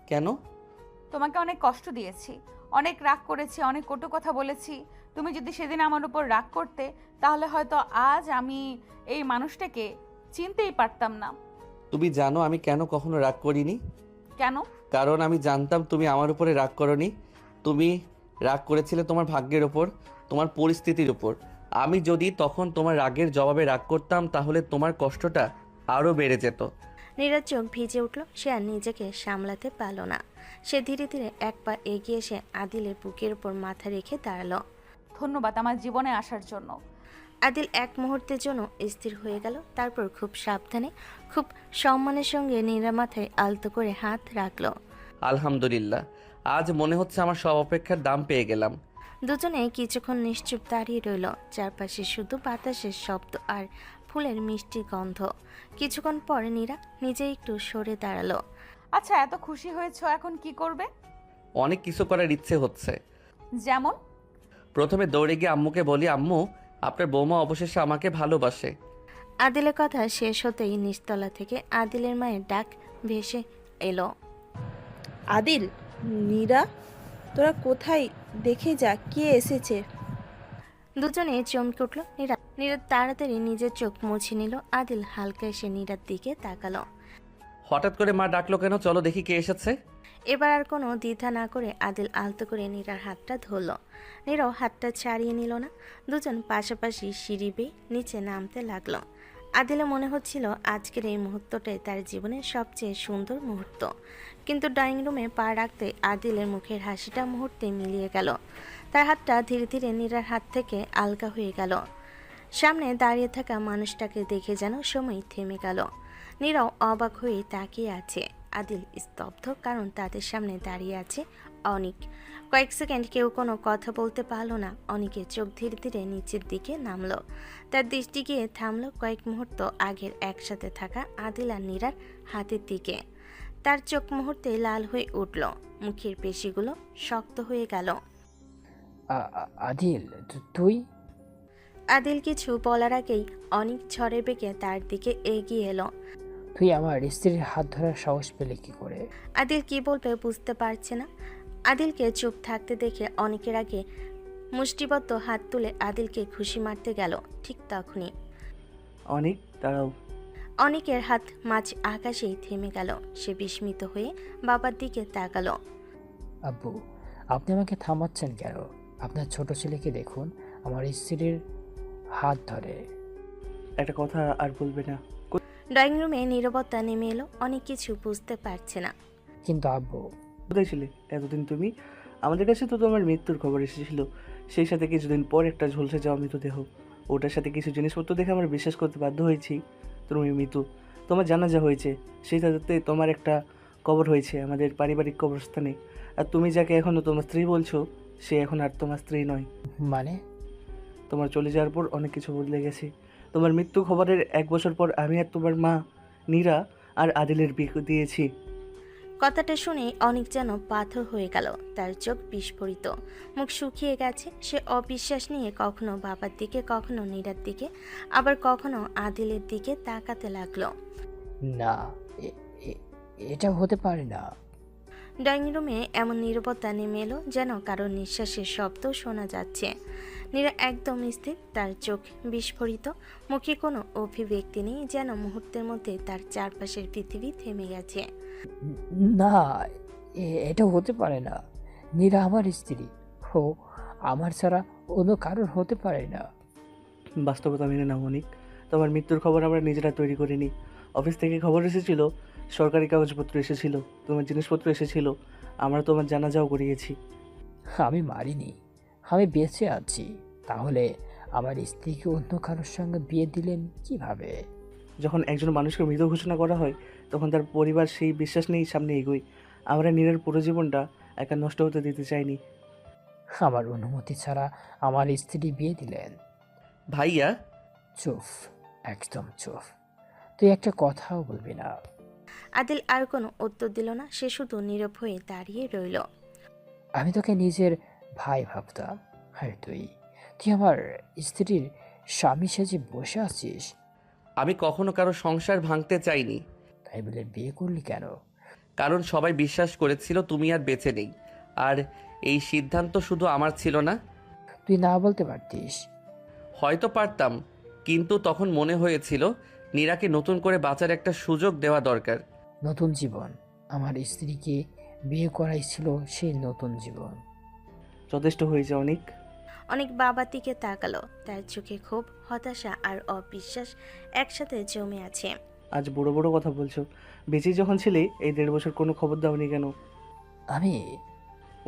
কেন?
তোমাকে অনেক কষ্ট দিয়েছি, অনেক রাগ করেছি, অনেক কটু কথা বলেছি। তুমি যদি সেদিন আমার উপর রাগ করতে তাহলে হয়তো আজ আমি এই মানুষটাকে চিনতেই পারতাম না।
তুমি জানো আমি কেন কখনো রাগ করিনি?
কেন?
কারণ আমি জানতাম তুমি আমার উপরে রাগ করনি। তুমি রাগ করেছিলে তোমার ভাগ্যের ওপর, তোমার পরিস্থিতির উপর। আমি যদি তখন তোমার রাগের জবাবে রাগ করতাম তাহলে তোমার কষ্টটা আরও বেড়ে যেত।
নীরার চোখ ভিজে উঠল। সে আর নিজেকে সামলাতে পারল না। সে ধীরে ধীরে এক পা এগিয়ে এসে আদিলের বুকের উপর মাথা রেখে দাঁড়ালো।
ধন্যবাদ আমার জীবনে আসার জন্য।
আদিল এক মুহূর্তের জন্য স্থির হয়ে গেল, তারপর খুব সাবধানে খুব সম্মানের সঙ্গে নীরা মাথায় আলতো করে হাত রাখলো।
আলহামদুলিল্লাহ, আজ মনে হচ্ছে আমার সব অপেক্ষার দাম পেয়ে গেলাম।
দুজনে কিছুক্ষণ নিশ্চুপ দাঁড়িয়ে রইল। চারপাশে শুধু বাতাসের শব্দ আর ফুলের মিষ্টি গন্ধ। কিছুক্ষণ পরে নীরা নিজে একটু সরে দাঁড়ালো।
আচ্ছা, এত খুশি হয়েছো, এখন কি করবে?
অনেক কিছু করার ইচ্ছে হচ্ছে।
যেমন?
প্রথমে দৌড়ে গিয়ে আম্মুকে বলি, আম্মু, আপনার বৌমা অবশেষে আমাকে ভালোবাসে।
আদিলের কথা শেষ হতেই নিচতলা থেকে আদিলের মায়ের ডাক ভেসে এলো।
আদিল, নীরা, তোরা কোথায়? দেখে যা কে এসেছে।
দুজনে চমকে উঠল। নীরা তাড়াতাড়ি নিজের চোখ মুছে নিল। আদিল হালকা এসে নীরার দিকে তাকালো।
হঠাৎ করে মা ডাকলো কেন? চলো দেখি কে এসেছে।
এবার আর কোনো দ্বিধা না করে আদিল আলতো করে নীরার হাতটা ধরল। নীরাও হাতটা ছাড়িয়ে নিল না। দুজন পাশাপাশি সিঁড়ি বেয়ে নিচে নামতে লাগলো। আদিলে মনে হচ্ছিল আজকের এই মুহূর্তটাই তার জীবনের সবচেয়ে সুন্দর মুহূর্ত। কিন্তু ড্রয়িং রুমে পা রাখতে আদিলের মুখের হাসিটা মুহূর্তে মিলিয়ে গেল। তার হাতটা ধীরে ধীরে নীরার হাত থেকে আলগা হয়ে গেল। সামনে দাঁড়িয়ে থাকা মানুষটাকে দেখে যেন সময় থেমে গেল। নীরাও অবাক হয়ে তাকিয়ে আছে। আদিল স্তব্ধ, কারণ তাদের সামনে দাঁড়িয়ে আছে অনিক। কয়েক সেকেন্ড কেউ কোনো কথা বলতে পারল না। অনিকের চোখ ধীরে ধীরে নিচের দিকে নামলো। তার দৃষ্টি গিয়ে থামলো কয়েক মুহূর্ত আগের একসাথে থাকা আদিল আর নীরার হাতের দিকে। তার চোখ মুহূর্তে লাল হয়ে উঠল, মুখের পেশিগুলো শক্ত হয়ে গেল।
আদিল, তুই?
আদিল কিছু বলার আগেই অনিক ঝড়ে বেগে তার দিকে এগিয়ে এলো।
তুই আমার স্ত্রীর হাত ধরার সাহস পেলে কি করে?
আদিল কি বলবে বুঝতে পারছে না। আদিলকে চুপ থাকতে দেখে অনেকের আগে মুষ্টিবদ্ধ হাত তুলে আদিলকে খুশি মারতে গেল। ঠিক তখনই
অনেক দাঁড়াও।
অনেকের হাত মাঝ আকাশেই থেমে গেল। সে বিস্মিত হয়ে বাবার দিকে তাকালো।
আব্বু, আপনি আমাকে থামাচ্ছেন কেন? আপনার ছোট ছেলেকে দেখুন, আমার স্ত্রীর হাত ধরে।
একটা কথা আর বলবে না?
ড্রয়িং রুমে নীরবতা নেমে এলো। অনেক কিছু বুঝতে পারছে না।
কিন্তু আব্বু,
কোথায় ছিলে এতদিন তুমি? আমাদের কাছে তো তোমার মৃত্যুর খবর এসেছিল, সেই সাথে কিছুদিন পর একটা ঝলসে যাওয়া মৃতদেহ। ওটার সাথে কিছু জিনিসপত্র দেখে আমরা বিশ্বাস করতে বাধ্য হয়েছি তুমি মৃত। তোমার জানাজা হয়েছে, সেই সাথে তোমার একটা কবর হয়েছে আমাদের পারিবারিক কবরস্থানে। আর তুমি যাকে এখনও তোমার স্ত্রী বলছো, সে এখন আর তোমার স্ত্রী নয়।
মানে?
তোমার চলে যাওয়ার পর অনেক কিছু বদলে গেছে। তোমার মৃত্যু খবরের 1 বছর পর আমি আর তোমার মা নীরা আর আদিলের বিয়ে দিয়েছি।
কথাটা শুনে অনেক যেন পাথর হয়ে গেল। তার চোখ বিস্ফোরিত, মুখ শুকিয়ে গেছে। সে অবিশ্বাস নিয়ে কখনো বাবার দিকে, কখনো নীরার দিকে, আবার কখনো আদিলের দিকে তাকাতে লাগলো।
না, এটা হতে পারে না।
ড্রয়িং রুমে এমন নীরবতা নেমে এলো যেন কারোর নিঃশ্বাসের শব্দ শোনা যাচ্ছে। নীরা একদম স্থির, তার চোখ বিস্ফোরিত, মুখে কোনো অভিব্যক্তি নেই, যেন মুহূর্তের মধ্যে তার চারপাশের পৃথিবী থেমে গেছে।
না, এটা হতে পারে না। নীরা আমার স্ত্রী, ও আমার ছাড়া অন্য কারোর হতে পারে না।
বাস্তবতা মেনে নাও অনেক। তোমার মৃত্যুর খবর আমরা নিজেরা তৈরি করিনি। অফিস থেকে খবর এসেছিল, সরকারি কাগজপত্র এসেছিল, তোমার জিনিসপত্র এসেছিল, আমরা তোমার জানাজাও করিয়েছি।
আমি মারিনি, আমি বেঁচে আছি। তাহলে আমার স্ত্রীকে অন্য কারোর সঙ্গে বিয়ে দিলেন কিভাবে?
যখন একজন মানুষকে মৃত ঘোষণা করা হয়, তখন তার পরিবার সেই বিশ্বাস নিয়েই সামনে এগোয়। আমরা নীরের পুরো জীবনটা একা নষ্ট হতে দিতে চাইনি।
আমার অনুমতি ছাড়া আমার স্ত্রী বিয়ে দিলেন?
ভাইয়া,
চুপ, একদম চুপ। তুই একটা কথাও বলবি না।
আদিল আর কোনো উত্তর দিল না। সে শুধু নীরব হয়ে দাঁড়িয়ে রইল।
আমি তোকে নিজের ভাই ভাবতাম, আর তুই আমার স্ত্রীর স্বামী সেজে বসে আছিস।
আমি কখনো কারো সংসার ভাঙতে চাইনি।
তাই বলে বিয়ে করলি কেন?
কারণ সবাই বিশ্বাস করেছিল তুমি আর বেঁচে নেই। আর এই সিদ্ধান্ত শুধু আমার ছিল না।
তুই না বলতে পারতিস।
হয়তো পারতাম, কিন্তু তখন মনে হয়েছিল নীরাকে নতুন করে বাঁচার একটা সুযোগ দেওয়া দরকার।
নতুন জীবন? আমার স্ত্রীকে বিয়ে করাই ছিল সেই নতুন জীবন।
যথেষ্ট হয়েছে অনেক।
অনেক বাবার দিকে তাকালো। তার চোখে ক্ষোভ, হতাশা আর অবিশ্বাস একসাথে জমে আছে।
আজ বড় বড় কথা বলছো। বেঁচে যখন ছিলে এই 1.5 বছর কোনো খবর দাওনি কেন?
আমি?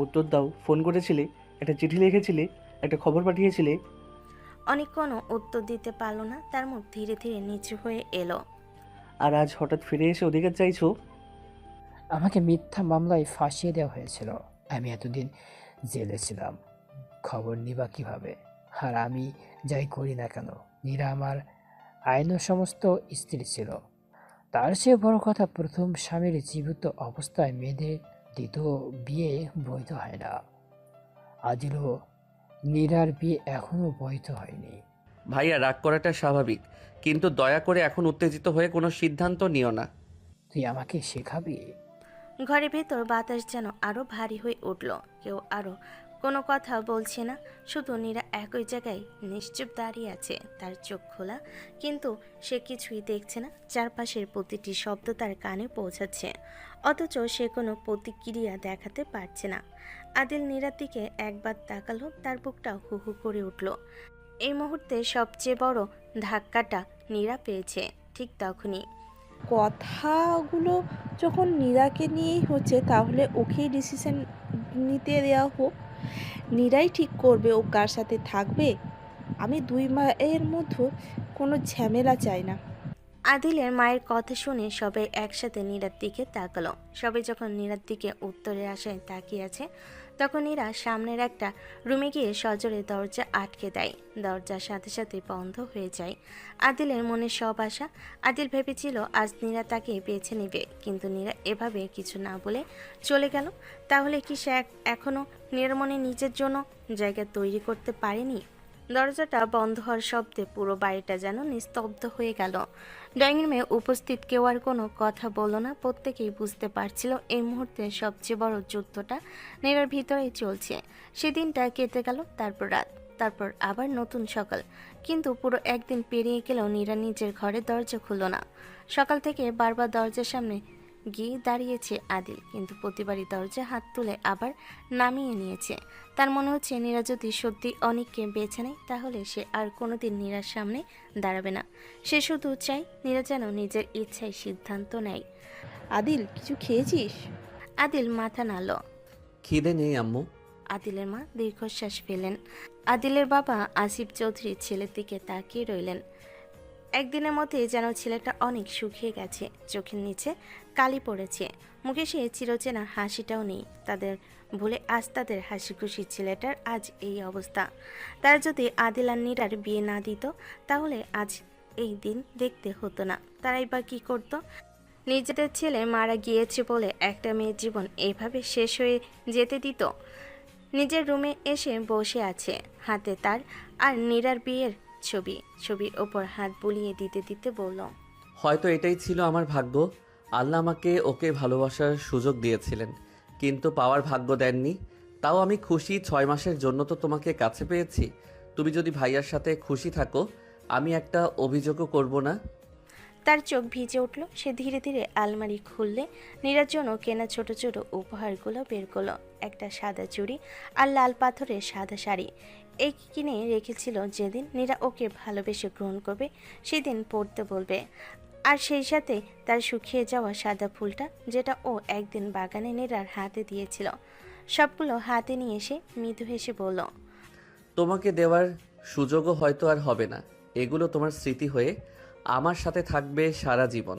উত্তর দাও। ফোন করেছিলে, একটা চিঠি লিখেছিলে, একটা খবর পাঠিয়েছিলে?
অনেক কোনো উত্তর দিতে পারল না। তার মুখ ধীরে ধীরে নিচু হয়ে এলো।
আর আজ হঠাৎ ফিরে এসে অধিকার চাইছো?
আমাকে মিথ্যা মামলায় ফাঁসিয়ে দেওয়া হয়েছিল। আমি এতদিন জেলে ছিলাম, খবর নিবা কিভাবে? আর আমি যাই করি না কেন, নীরা আমার আইন সমস্ত স্ত্রী ছিল। তার চেয়ে বড় কথা, প্রথম স্বামীর জীবিত অবস্থায় মেয়েদের দ্বিতীয় বিয়ে বৈধ হয় না। আদিলও নীরার বিয়ে এখনো বৈধ হয়নি।
ভাইয়া, রাগ করাটা স্বাভাবিক, কিন্তু দয়া করে এখন উত্তেজিত হয়ে কোনো সিদ্ধান্ত নিও না।
তুই আমাকে শেখাবি?
ঘরের ভেতর বাতাস যেন আরো ভারী হয়ে উঠল। কেউ আরো কোনো কথা বলছে না। শুধু নীরা একই জায়গায় নিশ্চুপ দাঁড়িয়ে আছে, তার চোখ খোলা, কিন্তু সে কিছুই দেখছে না। চারপাশের প্রতিটি শব্দ তার কানে পৌঁছাচ্ছে, অথচ সে কোনো প্রতিক্রিয়া দেখাতে পারছে না। আদিল নীরার দিকে একবার তাকালো, তার বুকটা হু হু করে উঠল। এই মুহূর্তে সবচেয়ে বড় ধাক্কাটা নীরা পেয়েছে। ঠিক তখনই
কথাগুলো যখন নীরাকে নিয়েই হচ্ছে, তাহলে ওকেই ডিসিশন নিতে দেওয়া হোক। নীরাই ঠিক করবে ও কার সাথে থাকবে। আমি 2 মায়ের মধ্যে কোনো ঝামেলা চাই না।
আদিলের মায়ের কথা শুনে সবাই একসাথে নীরার দিকে তাকালো। সবাই যখন নীরার দিকে উত্তরে আসায় তাকিয়ে আছে, তখন নীরা সামনের একটা রুমে গিয়ে সজোরে দরজা আটকে দেয়। দরজার সাথে সাথে বন্ধ হয়ে যায় আদিলের মনে সব আশা। আদিল ভেবেছিল আজ নীরা তাকে বেছে নেবে, কিন্তু নীরা এভাবে কিছু না বলে চলে গেল। তাহলে কি সে এখনো নীরার মনে নিজের জন্য জায়গা তৈরি করতে পারেনি? দরজাটা বন্ধ হওয়ার শব্দে পুরো বাড়িটা যেন নিস্তব্ধ হয়ে গেল। ড্রয়িং রুমে উপস্থিত কেউ আর কোনো কথা বলল না। প্রত্যেকেই বুঝতে পারছিল এই মুহূর্তে সবচেয়ে বড় যুদ্ধটা নীরার ভিতরেই চলছে। সেদিনটা কেটে গেল, তারপর রাত, তারপর আবার নতুন সকাল। কিন্তু পুরো একদিন পেরিয়ে গেলেও নীরা নিজের ঘরে দরজা খুলল না। সকাল থেকে বারবার দরজার সামনে গিয়ে দাঁড়িয়েছে আদিল, কিন্তু প্রতিবারই দরজা হাত তুলে আবার নামিয়ে নিয়েছে। তার মনে হচ্ছে নীরা যদি সত্যি অনেককে বেছে নেয়, তাহলে সে আর কোনোদিন নীরার সামনে দাঁড়াবে না। সে শুধু চায় নীরা যেন নিজের ইচ্ছায় সিদ্ধান্ত নেয়।
আদিল, কিছু খেয়েছিস?
আদিল মাথা নাড়ল।
খিদে নেই আম্মু।
আদিলের মা দীর্ঘশ্বাস ফেলেন। আদিলের বাবা আসিফ চৌধুরী ছেলের দিকে তাকিয়ে রইলেন। একদিনের মধ্যে যেন ছেলেটা অনেক শুকিয়ে গেছে, চোখের নিচে কালি পড়েছে, মুখে সে চিরচেনা হাসিটাও নেই। তাদের ভুলে আজ তাদের হাসি খুশি ছেলেটার আজ এই অবস্থা। তার যদি আদিল আর নীরার বিয়ে না দিত, তাহলে আজ এই দিন দেখতে হতো না। তারাই বা কী করতো? নিজেদের ছেলে মারা গিয়েছে বলে একটা মেয়ের জীবন এইভাবে শেষ হয়ে যেতে দিত? নিজের রুমে এসে বসে আছে, হাতে তার আর নীরার বিয়ের ছবির ওপর হাত বুলিয়ে দিতে দিতে বলল,
হয়তো এটাই ছিল আমার ভাগ্য। আল্লাহ আমাকে ওকে ভালোবাসার সুযোগ দিয়েছিলেন, কিন্তু পাওয়ার ভাগ্য দেননি। তাও আমি খুশি, 6 মাসের জন্য তো তোমাকে কাছে পেয়েছি। তুমি যদি ভাইয়ার সাথে খুশি থাকো, আমি একটা অভিযোগও করব না।
তার চোখ ভিজে উঠল। সে ধীরে ধীরে আলমারি খুললে নীরার জন্য কেনা ছোট ছোট উপহারগুলো বের করলো। একটা সাদা চুড়ি আর লাল পাথরের সাদা শাড়ি। এই কিনে রেখেছিল যেদিন নীরা ওকে ভালোবেসে গ্রহণ করবে, সেদিন পরতে বলবে। আর সেই সাথে তার শুকিয়ে যাওয়া সাদা ফুলটা, যেটা ও একদিন বাগানে নীরার হাতে দিয়েছিল। সবগুলো হাতে নিয়ে এসে মৃদু হেসে বলল,
তোমাকে দেওয়ার সুযোগও হয়তো আর হবে না। এগুলো তোমার স্মৃতি হয়ে আমার সাথে থাকবে সারা জীবন।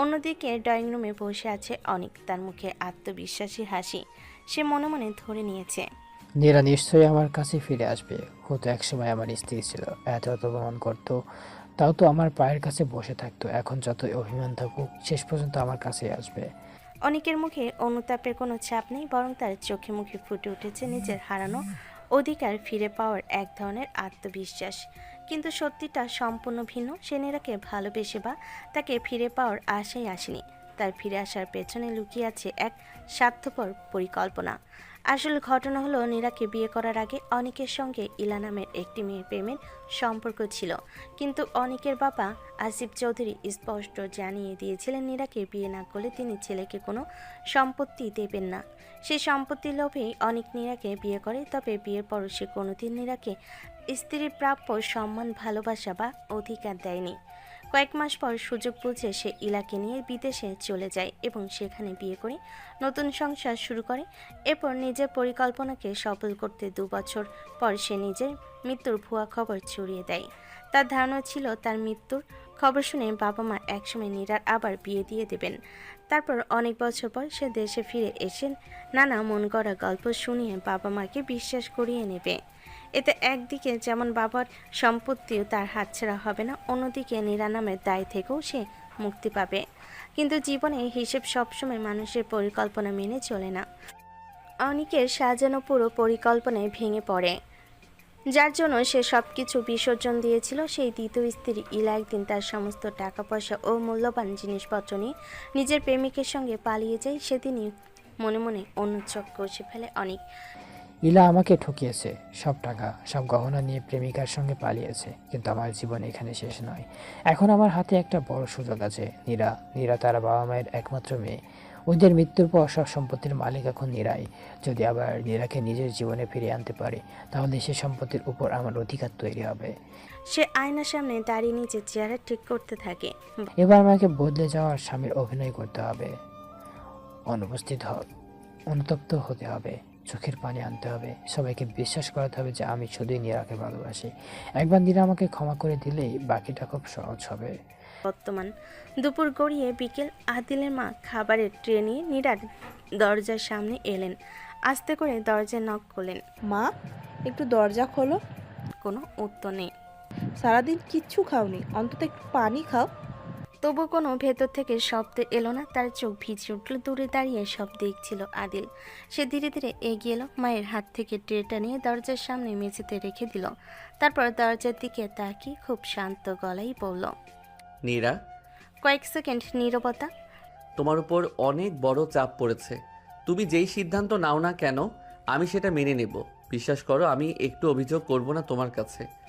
অন্যদিকে ড্রয়িং রুমে বসে আছে অনেক। তার মুখে আত্মবিশ্বাসী হাসি। সে মনে মনে ধরে নিয়েছে,
নীরা নিশ্চয়ই আমার কাছে ফিরে আসবে। ও তো একসময় আমার স্ত্রী ছিল, এত অপমান করতো, তাও তো আমার পায়ের কাছে বসে থাকতো। এখন যত অভিমান থাকুক, শেষ পর্যন্ত আমার কাছে আসবে।
অনেকের মুখে অনুতাপের কোনো ছাপ নেই, বরং তার চোখে মুখে ফুটে উঠেছে নিজের হারানো অধিকার ফিরে পাওয়ার এক ধরনের আত্মবিশ্বাস। কিন্তু সত্যিটা সম্পূর্ণ ভিন্ন। সে নীরাকে ভালোবেসে বা তাকে ফিরে পাওয়ার আশাই আসেনি। তার ফিরে আসার পেছনে লুকিয়ে আছে এক স্বার্থপর পরিকল্পনা। আসল ঘটনা হলো, নীরাকে বিয়ে করার আগে অনিকের সঙ্গে ইলা নামের একটি মেয়ের প্রেমের সম্পর্ক ছিল। কিন্তু অনিকের বাবা আসিফ চৌধুরী স্পষ্ট জানিয়ে দিয়েছিলেন, নীরাকে বিয়ে না করলে তিনি ছেলেকে কোনো সম্পত্তি দেবেন না। সেই সম্পত্তির লোভেই অনিক নীরাকে বিয়ে করে। তবে বিয়ের পর সে কোনোদিন নীরাকে স্ত্রীর প্রাপ্য সম্মান, ভালোবাসা বা অধিকার দেয়নি। কয়েক মাস পর সুযোগ বুঝে সে ইলাকে নিয়ে বিদেশে চলে যায় এবং সেখানে বিয়ে করে নতুন সংসার শুরু করে। এরপর নিজের পরিকল্পনাকে সফল করতে 2 বছর পর সে নিজের মৃত্যুর ভুয়া খবর ছড়িয়ে দেয়। তার ধারণা ছিল তার মৃত্যুর খবর শুনে বাবা মা একসময় নীরার আবার বিয়ে দিয়ে দেবেন। তারপর অনেক বছর পর সে দেশে ফিরে এসে নানা মন গড়া গল্প শুনিয়ে বাবা মাকে বিশ্বাস করিয়ে নেবে। এতে একদিকে যেমন বাবার সম্পত্তিও তার হাতছাড়া হবে না, অন্যদিকে নীরা নামের দায় থেকেও সে মুক্তি পাবে। কিন্তু জীবনে হিসেব সবসময় মানুষের পরিকল্পনা মেনে চলে না। অনিকের সাজানো পুরো পরিকল্পনায় ভেঙে পড়ে, যার জন্য সে সব কিছু বিসর্জন দিয়েছিল। সেই দ্বিতীয় স্ত্রী ইলা একদিন তার সমস্ত টাকা পয়সা ও মূল্যবান জিনিসপত্র নিয়ে নিজের প্রেমিকের সঙ্গে পালিয়ে যায়। সেদিনই মনে মনে অনুচক কষে ফেলে অনিক।
ইলা আমাকে ঠকিয়েছে, সব টাকা সব গহনা নিয়ে প্রেমিকার সঙ্গে পালিয়েছে। কিন্তু আমার জীবন এখানে শেষ নয়। এখন আমার হাতে একটা বড় সুযোগ আছে। নীরা তার বাবা মায়ের একমাত্র মেয়ে। ওদের মৃত্যুর পর সব সম্পত্তির মালিক এখন নীরাই। যদি আবার নীরাকে নিজের জীবনে ফিরিয়ে আনতে পারে, তাহলে সে সম্পত্তির উপর আমার অধিকার তৈরি হবে।
সে আয়নার সামনে দাঁড়িয়ে নিজের চেহারা ঠিক করতে থাকে।
এবার আমাকে বদলে যাওয়ার স্বামীর অভিনয় করতে হবে, অনুতপ্ত হতে হবে। চোখের পানি আনতে হবে, সবাইকে বিশ্বাস করাতে হবে যে আমি শুধুই নীরাকে ভালোবাসি। একবার নীরা আমাকে ক্ষমা করে দিলেই বাকিটা খুব সহজ হবে।
বর্তমান দুপুর গড়িয়ে বিকেল। আদিলের মা খাবারের ট্রে নিয়ে নীরার দরজার সামনে এলেন। আস্তে করে দরজায় নক করলেন।
মা, একটু দরজা খোলো।
কোনো উত্তর নেই।
সারাদিন কিচ্ছু খাওনি, অন্তত একটু পানি খাও।
তবু কোনো ভেতর থেকে শব্দ এলো না। তার চোখ ভিজে উঠল। দূরে দাঁড়িয়ে সব দেখছিল আদিল। সে ধীরে ধীরে এগিয়ে এলো, মায়ের হাত থেকে ট্রেটা নিয়ে দরজার সামনে মেঝেতে রেখে দিল। তারপর দরজার দিকে তাকিয়ে খুব শান্ত গলায় বলল।
নীরা,
কয়েক সেকেন্ড নীরবতা।
তোমার উপর অনেক বড় চাপ পড়েছে। তুমি যেই সিদ্ধান্ত নাও না কেন আমি সেটা মেনে নেব। বিশ্বাস করো, আমি একটু অভিযোগ করব না তোমার কাছে।